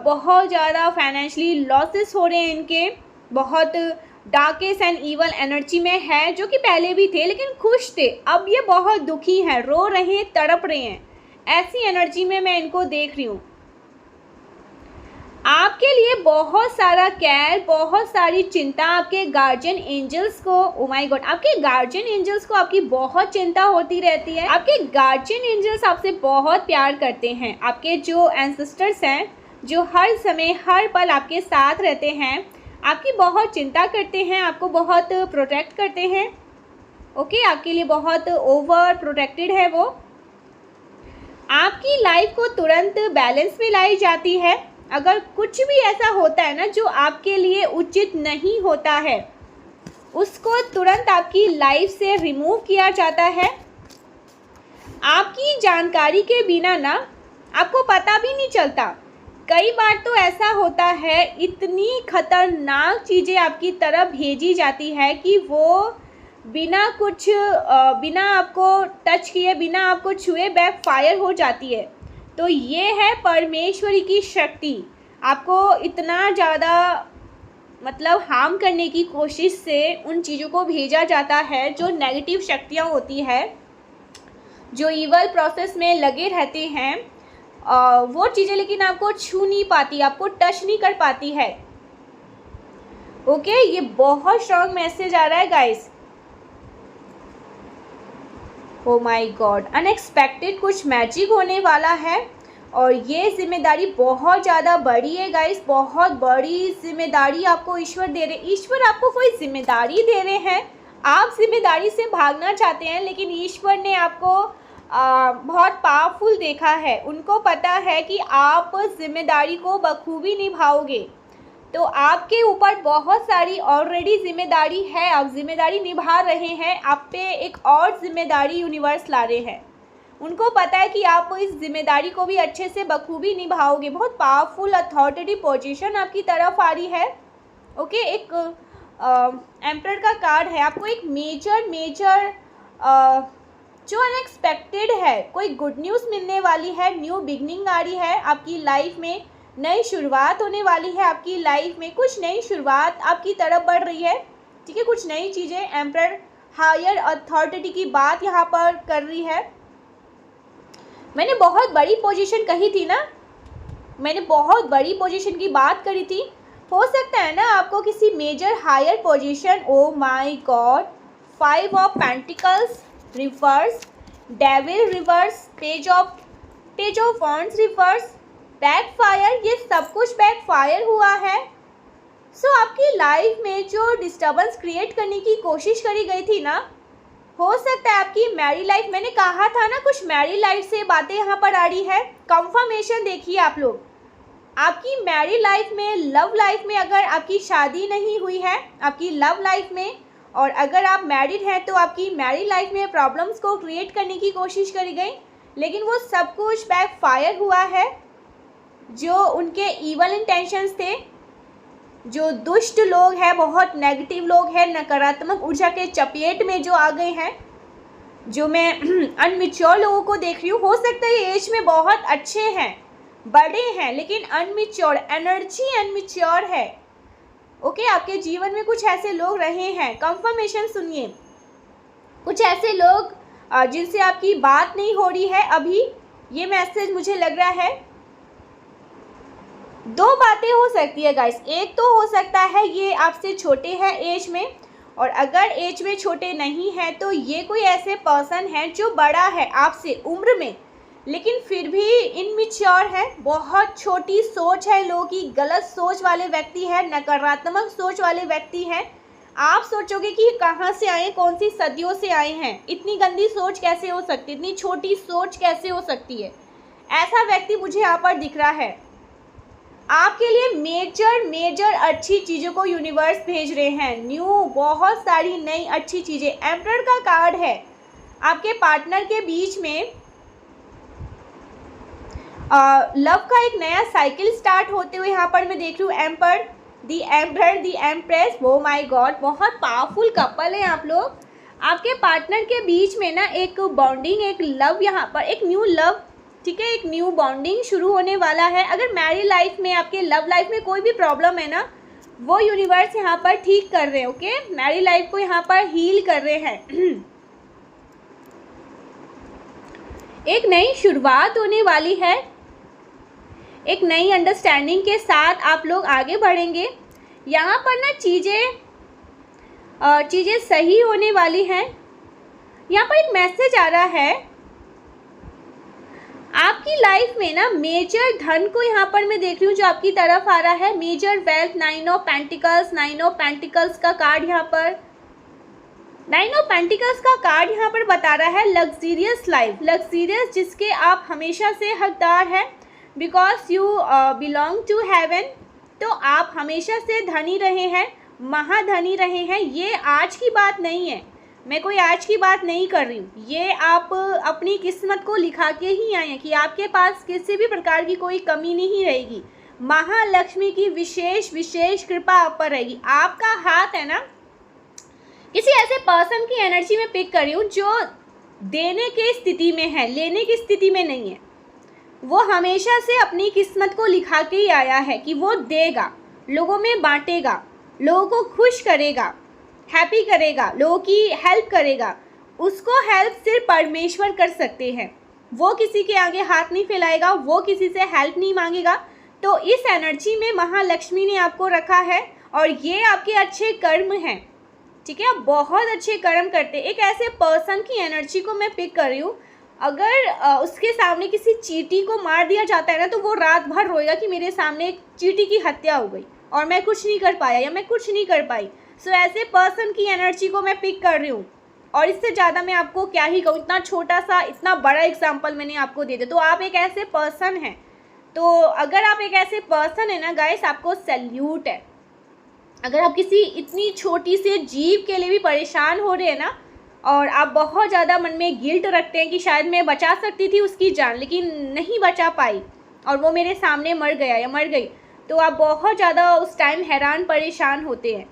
बहुत ज़्यादा फाइनेंशियली लॉसेस हो रहे हैं इनके, बहुत डार्केस्ट एंड ईवल एनर्जी में है, जो कि पहले भी थे लेकिन खुश थे, अब ये बहुत दुखी हैं, रो रहे हैं, तड़प रहे हैं। ऐसी एनर्जी में मैं इनको देख रही हूँ। आपके लिए बहुत सारा केयर, बहुत सारी चिंता आपके गार्जियन एंजल्स को, ओ माय गॉड, आपके गार्जियन एंजल्स को आपकी बहुत चिंता होती रहती है। आपके गार्जियन एंजल्स आपसे बहुत प्यार करते हैं। आपके जो एंसेस्टर्स हैं, जो हर समय हर पल आपके साथ रहते हैं, आपकी बहुत चिंता करते हैं, आपको बहुत प्रोटेक्ट करते हैं। ओके, आपके लिए बहुत ओवर प्रोटेक्टेड है वो। आपकी लाइफ को तुरंत बैलेंस में लाई जाती है। अगर कुछ भी ऐसा होता है ना जो आपके लिए उचित नहीं होता है, उसको तुरंत आपकी लाइफ से रिमूव किया जाता है। आपकी जानकारी के बिना ना आपको पता भी नहीं चलता। कई बार तो ऐसा होता है, इतनी खतरनाक चीज़ें आपकी तरफ भेजी जाती है कि वो बिना कुछ बिना आपको टच किए, बिना आपको छुए बैक फायर हो जाती है। तो ये है परमेश्वरी की शक्ति। आपको इतना ज़्यादा मतलब हार्म करने की कोशिश से उन चीज़ों को भेजा जाता है, जो नेगेटिव शक्तियाँ होती है, जो ईवल प्रोसेस में लगे रहते हैं, वो चीज़ें लेकिन आपको छू नहीं पाती, आपको टच नहीं कर पाती है। ओके, ये बहुत स्ट्रॉन्ग मैसेज आ रहा है guys. O my God, unexpected कुछ मैजिक होने वाला है और ये जिम्मेदारी बहुत ज़्यादा बड़ी है गाइस। बहुत बड़ी जिम्मेदारी आपको ईश्वर दे रहे। ईश्वर आपको कोई जिम्मेदारी दे रहे हैं, आप जिम्मेदारी से भागना चाहते हैं, लेकिन ईश्वर ने आपको बहुत पावरफुल देखा है। उनको पता है कि आप जिम्मेदारी को बखूबी निभाओगे, तो आपके ऊपर बहुत सारी ऑलरेडी जिम्मेदारी है, आप जिम्मेदारी निभा रहे हैं, आप पे एक और जिम्मेदारी यूनिवर्स ला रहे हैं। उनको पता है कि आप इस जिम्मेदारी को भी अच्छे से बखूबी निभाओगे। बहुत पावरफुल अथॉरिटेटिव पोजीशन आपकी तरफ आ रही है। ओके, एक एम्परर का कार्ड है। आपको एक मेजर जो अनएक्सपेक्टेड है, कोई गुड न्यूज़ मिलने वाली है, न्यू बिगनिंग आ रही है आपकी लाइफ में, नई शुरुआत होने वाली है आपकी लाइफ में। कुछ नई शुरुआत आपकी तरफ बढ़ रही है, ठीक है, कुछ नई चीज़ें। एम्परर हायर अथॉरिटी की बात यहाँ पर कर रही है। मैंने बहुत बड़ी पोजीशन कही थी ना, मैंने बहुत बड़ी पोजीशन की बात करी थी। हो सकता है ना आपको किसी major higher position, oh my God, 5 of pentacles reverse, devil reverse, page of wands reverse, backfire, ये सब कुछ बैकफायर हुआ है। सो आपकी लाइफ में जो डिस्टर्बेंस क्रिएट करने की कोशिश करी गई थी ना, हो सकता है आपकी मैरी लाइफ, मैंने कहा था ना कुछ मैरी लाइफ से बातें यहाँ पर आ रही है। कंफर्मेशन देखिए आप लोग, आपकी मैरी लाइफ में, लव लाइफ में, अगर आपकी शादी नहीं हुई है आपकी लव लाइफ में, और अगर आप मैरिड हैं तो आपकी मैरी लाइफ में प्रॉब्लम्स को क्रिएट करने की कोशिश करी गई, लेकिन वो सब कुछ बैकफायर हुआ है। जो उनके इवल इंटेंशंस थे, जो दुष्ट लोग हैं, बहुत नेगेटिव लोग हैं, नकारात्मक ऊर्जा के चपेट में जो आ गए हैं, जो मैं अनमिच्योर लोगों को देख रही हूँ। हो सकता है ये एज में बहुत अच्छे हैं, बड़े हैं, लेकिन अनमिच्योर, एनर्जी अनमिच्योर है। ओके, आपके जीवन में कुछ ऐसे लोग रहे हैं। कंफर्मेशन सुनिए, कुछ ऐसे लोग जिनसे आपकी बात नहीं हो रही है अभी, ये मैसेज मुझे लग रहा है। दो बातें हो सकती है गाइस। एक तो हो सकता है ये आपसे छोटे हैं एज में, और अगर एज में छोटे नहीं हैं तो ये कोई ऐसे पर्सन है जो बड़ा है आपसे उम्र में, लेकिन फिर भी इनमिच्योर है। बहुत छोटी सोच है लोगों की, गलत सोच वाले व्यक्ति है, नकारात्मक सोच वाले व्यक्ति हैं। आप सोचोगे कि कहाँ से आए, कौन सी सदियों से आए हैं, इतनी गंदी सोच कैसे हो सकती है, इतनी छोटी सोच कैसे हो सकती है। ऐसा व्यक्ति मुझे यहाँ पर दिख रहा है। आपके लिए मेजर मेजर अच्छी चीज़ों को यूनिवर्स भेज रहे हैं। न्यू बहुत सारी नई अच्छी चीज़ें। एम्परर का कार्ड है। आपके पार्टनर के बीच में लव का एक नया साइकिल स्टार्ट होते हुए यहाँ पर मैं देख रही हूँ। Emperor, the emperor, the empress, वो माय गॉड, बहुत पावरफुल कपल है आप लोग। आपके पार्टनर के बीच में ना एक बॉन्डिंग, एक लव, यहाँ पर एक न्यू लव, ठीक है, एक न्यू बॉन्डिंग शुरू होने वाला है। अगर मैरिड लाइफ में, आपके लव लाइफ में कोई भी प्रॉब्लम है ना, वो यूनिवर्स यहाँ पर ठीक कर रहे हैं। ओके, मैरिड लाइफ को यहाँ पर हील कर रहे हैं। एक नई शुरुआत होने वाली है। एक नई अंडरस्टैंडिंग के साथ आप लोग आगे बढ़ेंगे। यहाँ पर ना चीज़ें सही होने वाली हैं। यहाँ पर एक मैसेज आ रहा है, आपकी लाइफ में ना मेजर धन को यहाँ पर मैं देख रही हूँ जो आपकी तरफ आ रहा है। Major wealth, 9 of pentacles, 9 of pentacles का कार्ड यहाँ पर, 9 ऑफ पेंटिकल्स का कार्ड यहाँ पर बता रहा है लग्जीरियस लाइफ, लग्जीरियस जिसके आप हमेशा से हकदार हैं। Because you belong to heaven, तो आप हमेशा से धनी रहे हैं, महाधनी रहे हैं। ये आज की बात नहीं है, मैं कोई आज की बात नहीं कर रही हूँ। ये आप अपनी किस्मत को लिखा के ही आए हैं कि आपके पास किसी भी प्रकार की कोई कमी नहीं रहेगी। महालक्ष्मी की विशेष विशेष कृपा आप पर रहेगी। आपका हाथ है ना, किसी ऐसे पर्सन की एनर्जी में पिक कर रही हूँ जो देने की स्थिति में है, लेने की स्थिति में नहीं है। वो हमेशा से अपनी किस्मत को लिखा के ही आया है कि वो देगा, लोगों में बांटेगा, लोगों को खुश करेगा, हैप्पी करेगा, लोगों की हेल्प करेगा। उसको हेल्प सिर्फ परमेश्वर कर सकते हैं। वो किसी के आगे हाथ नहीं फैलाएगा, वो किसी से हेल्प नहीं मांगेगा। तो इस एनर्जी में महालक्ष्मी ने आपको रखा है और ये आपके अच्छे कर्म हैं, ठीक है। आप बहुत अच्छे कर्म करते हैं। एक ऐसे पर्सन की एनर्जी को मैं पिक कर रही हूँ, अगर उसके सामने किसी चींटी को मार दिया जाता है ना, तो वो रात भर रोएगा कि मेरे सामने एक चींटी की हत्या हो गई और मैं कुछ नहीं कर पाया या मैं कुछ नहीं कर पाई। सो ऐसे पर्सन की एनर्जी को मैं पिक कर रही हूँ और इससे ज़्यादा मैं आपको क्या ही कहूँ। इतना छोटा सा, इतना बड़ा एग्जाम्पल मैंने आपको दे दिया। तो आप एक ऐसे पर्सन हैं, तो अगर आप एक ऐसे पर्सन है ना गाइस, आपको सैल्यूट है। अगर आप किसी इतनी छोटी सी जीव के लिए भी परेशान हो रहे हैं ना, और आप बहुत ज़्यादा मन में गिल्ट रखते हैं कि शायद मैं बचा सकती थी उसकी जान लेकिन नहीं बचा पाई और वो मेरे सामने मर गया या मर गई, तो आप बहुत ज़्यादा उस टाइम हैरान परेशान होते हैं।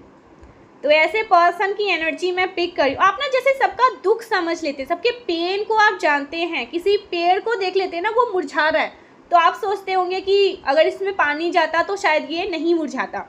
तो ऐसे पर्सन की एनर्जी में पिक करी। आप ना जैसे सबका दुख समझ लेते हैं, सबके पेन को आप जानते हैं। किसी पेड़ को देख लेते हैं ना, वो मुरझा रहा है, तो आप सोचते होंगे कि अगर इसमें पानी जाता तो शायद ये नहीं मुरझाता।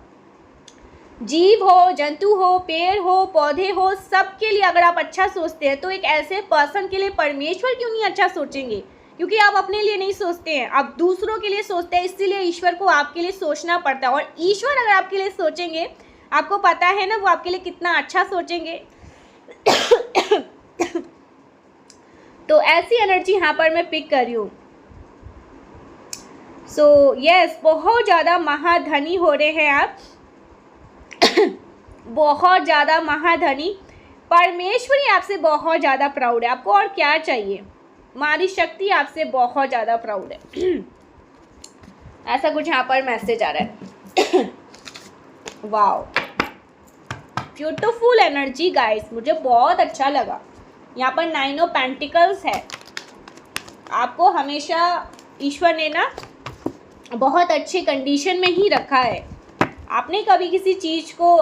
जीव हो, जंतु हो, पेड़ हो, पौधे हो, सबके लिए अगर आप अच्छा सोचते हैं तो एक ऐसे पर्सन के लिए परमेश्वर क्यों नहीं अच्छा सोचेंगे? क्योंकि आप अपने लिए नहीं सोचते हैं, आप दूसरों के लिए सोचते हैं, इसीलिए ईश्वर को आपके लिए सोचना पड़ता है। और ईश्वर अगर आपके लिए सोचेंगे, आपको पता है ना वो आपके लिए कितना अच्छा सोचेंगे। तो ऐसी एनर्जी यहाँ पर मैं पिक कर रही हूँ। सो यस, बहुत ज़्यादा महाधनी हो रहे हैं आप। बहुत ज़्यादा महाधनी। परमेश्वरी आपसे बहुत ज़्यादा प्राउड है। आपको और क्या चाहिए? मारी शक्ति आपसे बहुत ज़्यादा प्राउड है। ऐसा कुछ यहाँ पर मैसेज आ रहा है। वाओ, ब्यूटीफुल एनर्जी गाइस, मुझे बहुत अच्छा लगा। यहाँ पर 9 ऑफ पेंटिकल्स है। आपको हमेशा ईश्वर ने ना बहुत अच्छे कंडीशन में ही रखा है। आपने कभी किसी चीज़ को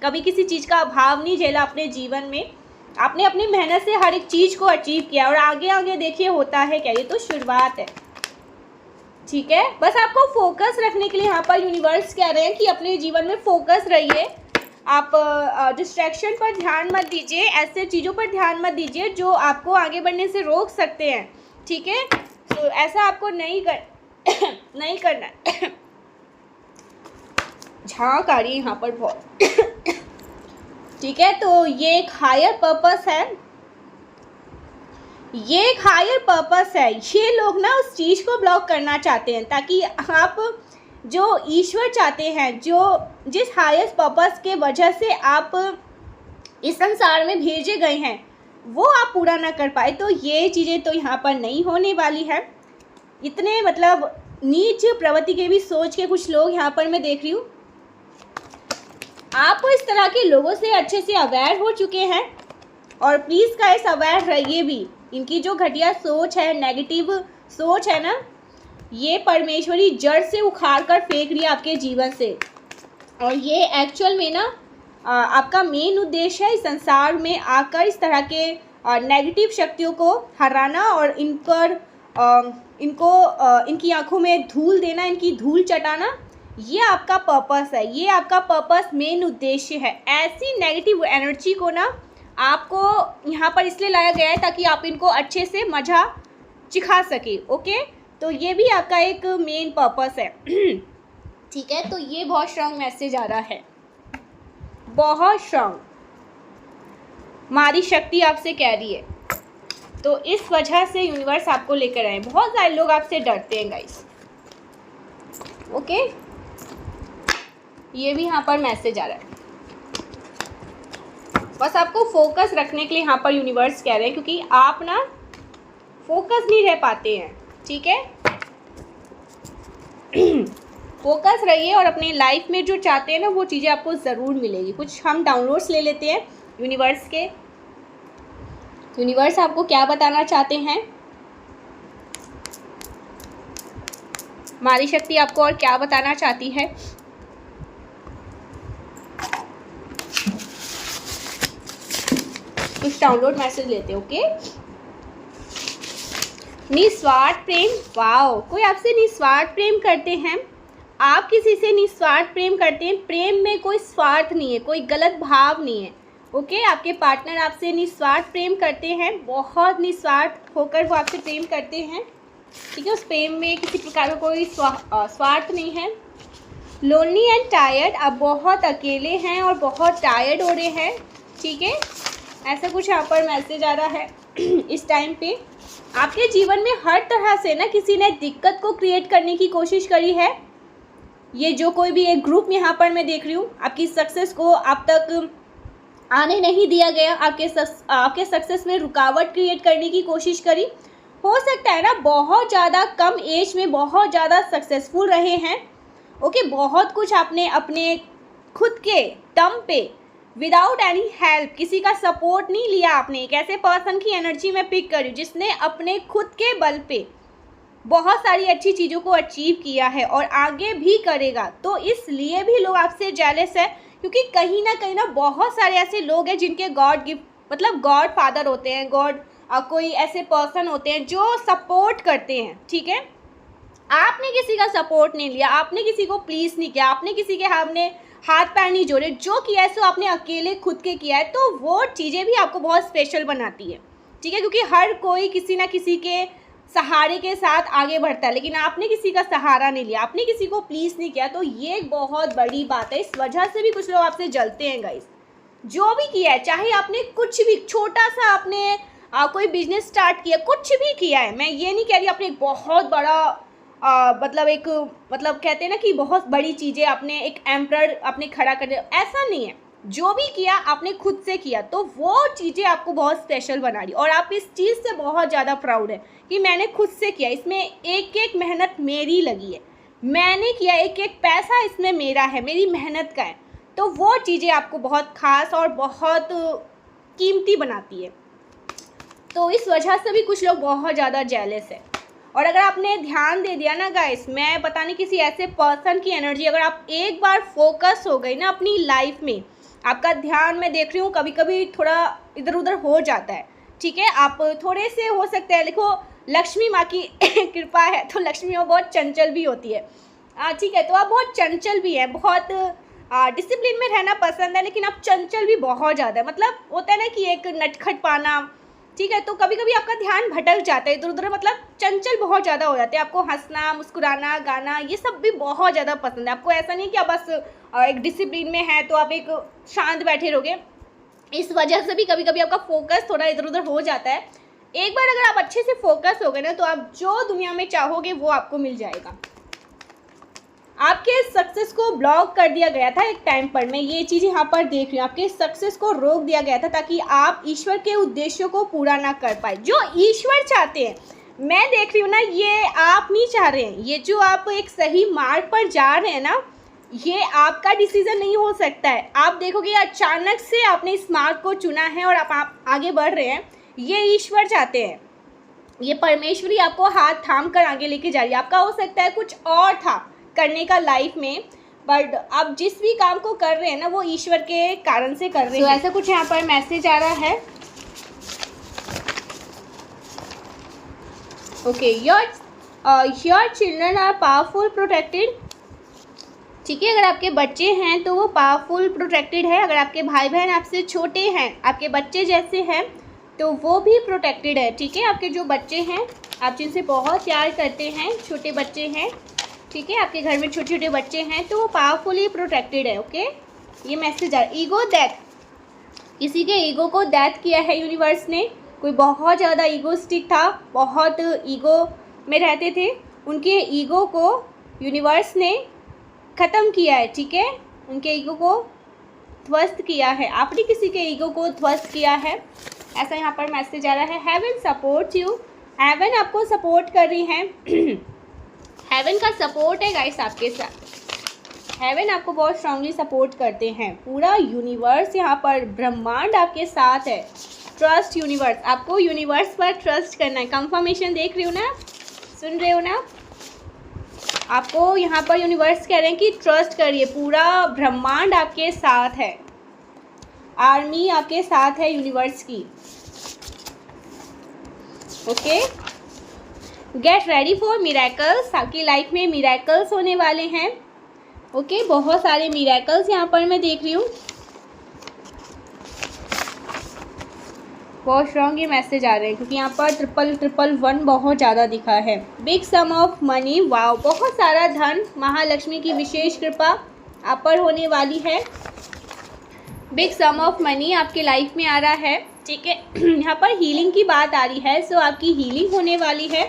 कभी किसी चीज़ का अभाव नहीं झेला अपने जीवन में। आपने अपनी मेहनत से हर एक चीज़ को अचीव किया और आगे आगे देखिए होता है क्या। ये तो शुरुआत है, ठीक है। बस आपको फोकस रखने के लिए यहाँ पर यूनिवर्स कह रहे हैं कि अपने जीवन में फोकस रहिए। आप डिस्ट्रैक्शन पर ध्यान मत दीजिए, ऐसे चीज़ों पर ध्यान मत दीजिए जो आपको आगे बढ़ने से रोक सकते हैं, ठीक है। तो ऐसा आपको नहीं करना है। झांक आ रही है यहाँ पर बहुत। ठीक है, तो ये एक हायर पर्पस है, ये एक हायर पर्पस है। ये लोग ना उस चीज़ को ब्लॉक करना चाहते हैं ताकि आप जो ईश्वर चाहते हैं, जो जिस हायर पर्पस के वजह से आप इस संसार में भेजे गए हैं, वो आप पूरा ना कर पाए। तो ये चीज़ें तो यहाँ पर नहीं होने वाली है। इतने मतलब नीच प्रवृत्ति के भी सोच के कुछ लोग यहाँ पर मैं देख रही हूँ। आप इस तरह के लोगों से अच्छे से अवेयर हो चुके हैं और प्लीज़ गाइस अवेयर रहिए भी। इनकी जो घटिया सोच है, नेगेटिव सोच है ना, ये परमेश्वरी जड़ से उखाड़ कर फेंक रही है आपके जीवन से। और ये एक्चुअल में ना आपका मेन उद्देश्य है इस संसार में आकर इस तरह के नेगेटिव शक्तियों को हराना और इनकी आंखों में धूल देना, इनकी धूल चटाना। ये आपका पर्पस है, ये आपका पर्पस मेन उद्देश्य है। ऐसी नेगेटिव एनर्जी को ना आपको यहाँ पर इसलिए लाया गया है ताकि आप इनको अच्छे से मज़ा चिखा सके। ओके, तो ये भी आपका एक मेन पर्पस है। ठीक है, तो ये बहुत स्ट्रांग मैसेज आ रहा है, बहुत स्ट्रांग मारी शक्ति आपसे कह रही है। तो इस वजह से यूनिवर्स आपको लेकर आए। बहुत सारे लोग आपसे डरते हैं गाइस। ओके, ये भी यहाँ पर मैसेज आ रहा है। बस आपको फोकस रखने के लिए यहाँ पर यूनिवर्स कह रहे हैं, क्योंकि आप ना फोकस नहीं रह पाते हैं। ठीक है, फोकस रहिए और अपने लाइफ में जो चाहते हैं ना वो चीज़ें आपको ज़रूर मिलेगी। कुछ हम डाउनलोड्स ले लेते हैं यूनिवर्स के। यूनिवर्स आपको क्या बताना चाहते हैं, हमारी शक्ति आपको और क्या बताना चाहती है। कुछ डाउनलोड मैसेज लेते हैं। ओके, निस्वार्थ प्रेम। वाओ, कोई आपसे निस्वार्थ प्रेम करते हैं, आप किसी से निस्वार्थ प्रेम करते हैं। प्रेम में कोई स्वार्थ नहीं है, कोई गलत भाव नहीं है। ओके, आपके पार्टनर आपसे निस्वार्थ प्रेम करते हैं, बहुत निस्वार्थ होकर वो आपसे प्रेम करते हैं। ठीक है, उस प्रेम में किसी प्रकार का कोई स्वार्थ नहीं है। लोनली एंड टायर्ड, आप बहुत अकेले हैं और बहुत टायर्ड हो रहे हैं। ठीक है, ऐसा कुछ यहाँ पर मैसेज आ रहा है। इस टाइम पे आपके जीवन में हर तरह से ना किसी ने दिक्कत को क्रिएट करने की कोशिश करी है। ये जो कोई भी एक ग्रुप यहाँ पर मैं देख रही हूँ, आपकी सक्सेस को आप तक आने नहीं दिया गया, आपके सक्सेस में रुकावट क्रिएट करने की कोशिश करी। हो सकता है ना बहुत ज़्यादा कम एज में बहुत ज़्यादा सक्सेसफुल रहे हैं। ओके, बहुत कुछ आपने अपने खुद के दम पे विदाउट एनी हेल्प, किसी का सपोर्ट नहीं लिया आपने। एक ऐसे पर्सन की एनर्जी में पिक करी जिसने अपने खुद के बल पे बहुत सारी अच्छी चीज़ों को अचीव किया है और आगे भी करेगा। तो इसलिए भी लोग आपसे जेलस है, क्योंकि कहीं ना बहुत सारे ऐसे लोग हैं जिनके गॉड गिफ्ट, मतलब गॉड फादर होते हैं, गॉड कोई ऐसे पर्सन होते हैं जो सपोर्ट करते हैं। ठीक है, आपने किसी का सपोर्ट नहीं लिया, आपने किसी को प्लीज़ नहीं किया, आपने किसी के सामने हाथ पैर नहीं जोड़े, जो किया है सो आपने अकेले खुद के किया है। तो वो चीज़ें भी आपको बहुत स्पेशल बनाती है। ठीक है, क्योंकि हर कोई किसी ना किसी के सहारे के साथ आगे बढ़ता है, लेकिन आपने किसी का सहारा नहीं लिया, आपने किसी को प्लीज़ नहीं किया। तो ये एक बहुत बड़ी बात है। इस वजह से भी कुछ लोग आपसे जलते हैं गाइस। जो भी किया है, चाहे आपने कुछ भी छोटा सा आपने कोई बिजनेस स्टार्ट किया, कुछ भी किया है, मैं ये नहीं कह रही आपने एक बहुत बड़ा मतलब कहते हैं ना कि बहुत बड़ी चीज़ें आपने एक एम्परर आपने खड़ा कर दिया, ऐसा नहीं है। जो भी किया आपने खुद से किया, तो वो चीज़ें आपको बहुत स्पेशल बना रही। और आप इस चीज़ से बहुत ज़्यादा प्राउड है कि मैंने खुद से किया, इसमें एक एक मेहनत मेरी लगी है, मैंने किया, एक एक पैसा इसमें मेरा है, मेरी मेहनत का है। तो वो चीज़ें आपको बहुत ख़ास और बहुत कीमती बनाती है। तो इस वजह से भी कुछ लोग बहुत ज़्यादा जेलस है। और अगर आपने ध्यान दे दिया ना गाइस, मैं पता नहीं किसी ऐसे पर्सन की एनर्जी, अगर आप एक बार फोकस हो गई ना अपनी लाइफ में, आपका ध्यान मैं देख रही हूँ कभी कभी थोड़ा इधर उधर हो जाता है। ठीक है, आप थोड़े से हो सकते हैं, देखो लक्ष्मी माँ की कृपा है तो लक्ष्मी माँ बहुत चंचल भी होती है। ठीक है, तो आप बहुत चंचल भी हैं, बहुत डिसिप्लिन में रहना पसंद है, लेकिन आप चंचल भी बहुत ज़्यादा है। मतलब होता है ना कि एक नटखट पाना। ठीक है, तो कभी कभी आपका ध्यान भटक जाता है इधर उधर, मतलब चंचल बहुत ज़्यादा हो जाते हैं। आपको हंसना, मुस्कुराना, गाना, ये सब भी बहुत ज़्यादा पसंद है। आपको ऐसा नहीं कि आप बस एक डिसिप्लिन में है तो आप एक शांत बैठे रहोगे। इस वजह से भी कभी कभी आपका फोकस थोड़ा इधर उधर हो जाता है। एक बार अगर आप अच्छे से फोकस हो गए ना, तो आप जो दुनिया में चाहोगे वो आपको मिल जाएगा। आपके सक्सेस को ब्लॉक कर दिया गया था एक टाइम पर, मैं ये चीज़ यहाँ पर देख रही हूँ, आपके सक्सेस को रोक दिया गया था ताकि आप ईश्वर के उद्देश्यों को पूरा ना कर पाए। जो ईश्वर चाहते हैं मैं देख रही हूँ ना, ये आप नहीं चाह रहे हैं। ये जो आप एक सही मार्ग पर जा रहे हैं ना, ये आपका डिसीजन नहीं हो सकता है। आप देखोगे अचानक से आपने इस मार्ग को चुना है और आप आगे बढ़ रहे हैं। ये ईश्वर चाहते हैं, ये परमेश्वरी आपको हाथ थाम कर आगे लेके जा रही है। आपका हो सकता है कुछ और था करने का लाइफ में, बट आप जिस भी काम को कर रहे हैं ना, वो ईश्वर के कारण से कर रहे हैं। ऐसा कुछ यहाँ पर मैसेज आ रहा है। Okay, your children are powerful protected. ठीक है, अगर आपके बच्चे हैं तो वो पावरफुल प्रोटेक्टेड है। अगर आपके भाई बहन आपसे छोटे हैं, आपके बच्चे जैसे हैं, तो वो भी प्रोटेक्टेड है। ठीक है, आपके जो बच्चे हैं, आप जिनसे बहुत प्यार करते हैं, छोटे बच्चे हैं, ठीक है, आपके घर में छोटे छोटे बच्चे हैं, तो वो पावरफुली प्रोटेक्टेड है। ओके, ये मैसेज आ रहा है। ईगो डेथ, किसी के ईगो को डेथ किया है यूनिवर्स ने। कोई बहुत ज़्यादा ईगोस्टिक था, बहुत ईगो में रहते थे, उनके ईगो को यूनिवर्स ने ख़त्म किया है। ठीक है, उनके ईगो को ध्वस्त किया है। आपने किसी के ईगो को ध्वस्त किया है, ऐसा यहाँ पर मैसेज आ रहा है। हेवन सपोर्ट यू, हेवन आपको सपोर्ट कर रही है। हेवन का सपोर्ट है गाइस आपके साथ। हेवन आपको बहुत स्ट्रांगली सपोर्ट करते हैं। पूरा यूनिवर्स यहाँ पर, ब्रह्मांड आपके साथ है। ट्रस्ट यूनिवर्स, आपको यूनिवर्स पर ट्रस्ट करना है। कंफर्मेशन देख रहे हो ना, सुन रहे हो ना, आपको यहाँ पर यूनिवर्स कह रहे हैं कि ट्रस्ट करिए। पूरा ब्रह्मांड आपके साथ है, आर्मी आपके साथ है यूनिवर्स की। Okay, get ready for miracles, आपकी लाइफ में मिरेकल्स होने वाले हैं। ओके, बहुत सारे मिरेकल्स यहाँ पर मैं देख रही हूँ। बहुत स्ट्रॉन्ग ये मैसेज आ रहे हैं, क्योंकि यहाँ पर 111 बहुत ज़्यादा दिखा है। बिग सम ऑफ मनी, वाव, बहुत सारा धन, महालक्ष्मी की विशेष कृपा आप पर होने वाली है। बिग सम ऑफ मनी आपके लाइफ में आ रहा है। ठीक है, यहाँ पर हीलिंग की बात आ रही है, सो आपकी हीलिंग होने वाली है।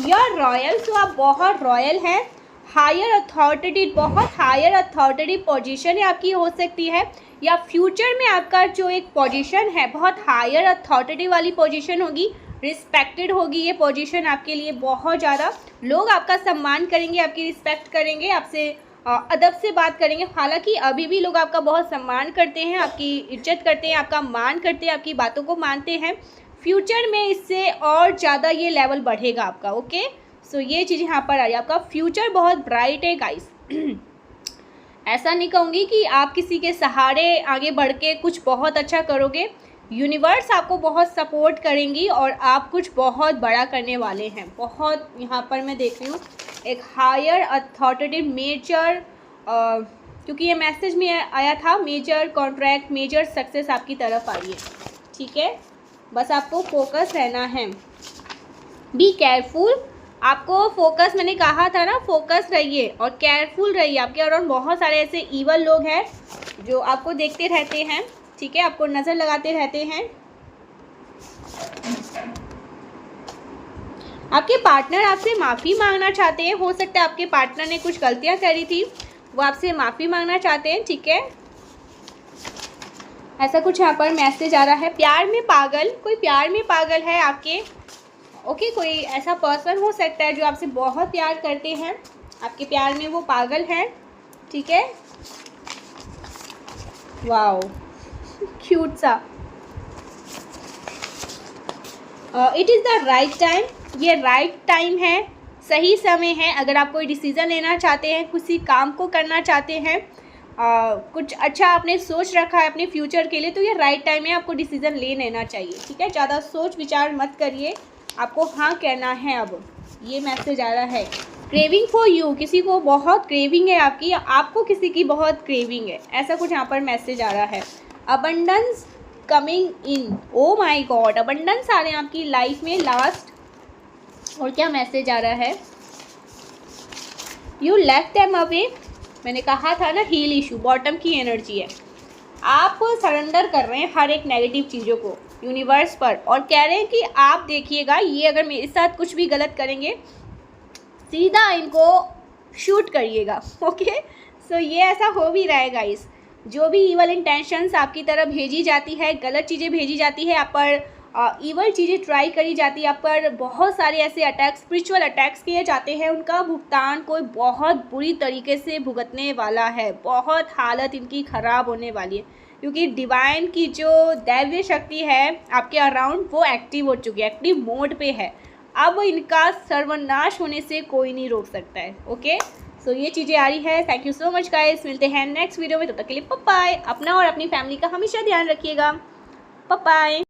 यू रॉयल, सो आप बहुत रॉयल हैं। हायर अथॉरिटी, बहुत हायर अथॉरिटी पोजीशन है आपकी हो सकती है, या फ्यूचर में आपका जो एक पोजीशन है बहुत हायर अथॉरिटी वाली पोजीशन होगी, रिस्पेक्टेड होगी ये पोजीशन आपके लिए। बहुत ज़्यादा लोग आपका सम्मान करेंगे, आपकी रिस्पेक्ट करेंगे, आपसे अदब से बात करेंगे। हालांकि अभी भी लोग आपका बहुत सम्मान करते हैं, आपकी इज्जत करते हैं, आपका मान करते हैं, आपकी बातों को मानते हैं। फ्यूचर में इससे और ज़्यादा ये लेवल बढ़ेगा आपका। ओके, सो ये चीज़ यहाँ पर आ रही है। आपका फ्यूचर बहुत ब्राइट है गाइस। ऐसा नहीं कहूँगी कि आप किसी के सहारे आगे बढ़ के कुछ बहुत अच्छा करोगे। यूनिवर्स आपको बहुत सपोर्ट करेंगी और आप कुछ बहुत बड़ा करने वाले हैं। बहुत यहाँ पर मैं देख रही हूँ एक हायर अथॉरिटी, मेजर, क्योंकि ये मैसेज में आया था, मेजर कॉन्ट्रैक्ट, मेजर सक्सेस आपकी तरफ आ रही है। ठीक है, बस आपको फोकस रहना है। बी केयरफुल, आपको फोकस, मैंने कहा था ना, फोकस रहिए और केयरफुल रहिए। आपके अराउंड बहुत सारे ऐसे ईवल लोग हैं जो आपको देखते रहते हैं। ठीक है, आपको नज़र लगाते रहते हैं। आपके पार्टनर आपसे माफ़ी मांगना चाहते हैं। हो सकता है आपके पार्टनर ने कुछ गलतियां करी थी, वो आपसे माफ़ी मांगना चाहते हैं। ठीक है, ऐसा कुछ यहाँ पर मैसेज आ रहा है। प्यार में पागल, कोई प्यार में पागल है आपके। ओके, कोई ऐसा पर्सन हो सकता है जो आपसे बहुत प्यार करते हैं, आपके प्यार में वो पागल हैं। ठीक है, वाओ, क्यूट सा। It is the right time, ये राइट टाइम है, सही समय है। अगर आप कोई डिसीज़न लेना चाहते हैं, किसी काम को करना चाहते हैं, कुछ अच्छा आपने सोच रखा है अपने फ्यूचर के लिए, तो ये राइट टाइम है, आपको डिसीज़न ले लेना चाहिए। ठीक है, ज़्यादा सोच विचार मत करिए, आपको हाँ कहना है। अब ये मैसेज आ रहा है। क्रेविंग फॉर यू, किसी को बहुत क्रेविंग है आपकी, या आपको किसी की बहुत क्रेविंग है, ऐसा कुछ यहाँ पर मैसेज आ रहा है। Abundance coming in, oh my god, abundance आ रहे हैं आपकी लाइफ में। लास्ट और क्या मैसेज आ रहा है? यू लेफ्ट देम अवे, मैंने कहा था ना, हील इशू, बॉटम की एनर्जी है। आप सरेंडर कर रहे हैं हर एक नेगेटिव चीज़ों को यूनिवर्स पर, और कह रहे हैं कि आप देखिएगा, ये अगर मेरे साथ कुछ भी गलत करेंगे, सीधा इनको शूट करिएगा। ओके, सो ये ऐसा हो भी रहा है गाइस। जो भी इवल इंटेंशंस आपकी तरफ भेजी जाती है, गलत चीज़ें भेजी जाती है आप पर, ईवल चीज़ें ट्राई करी जाती है आप पर, बहुत सारे ऐसे अटैक्स, स्पिरिचुअल अटैक्स किए जाते हैं, उनका भुगतान कोई बहुत बुरी तरीके से भुगतने वाला है। बहुत हालत इनकी ख़राब होने वाली है, क्योंकि डिवाइन की जो दैवीय शक्ति है आपके अराउंड वो एक्टिव हो चुकी है, एक्टिव मोड पे है। अब इनका सर्वनाश होने से कोई नहीं रोक सकता है। ओके, सो ये चीज़ें आ रही है। Thank you so much guys, मिलते हैं नेक्स्ट वीडियो में, तब तक के लिए बाय बाय। अपना और अपनी फैमिली का हमेशा ध्यान रखिएगा। Bye bye.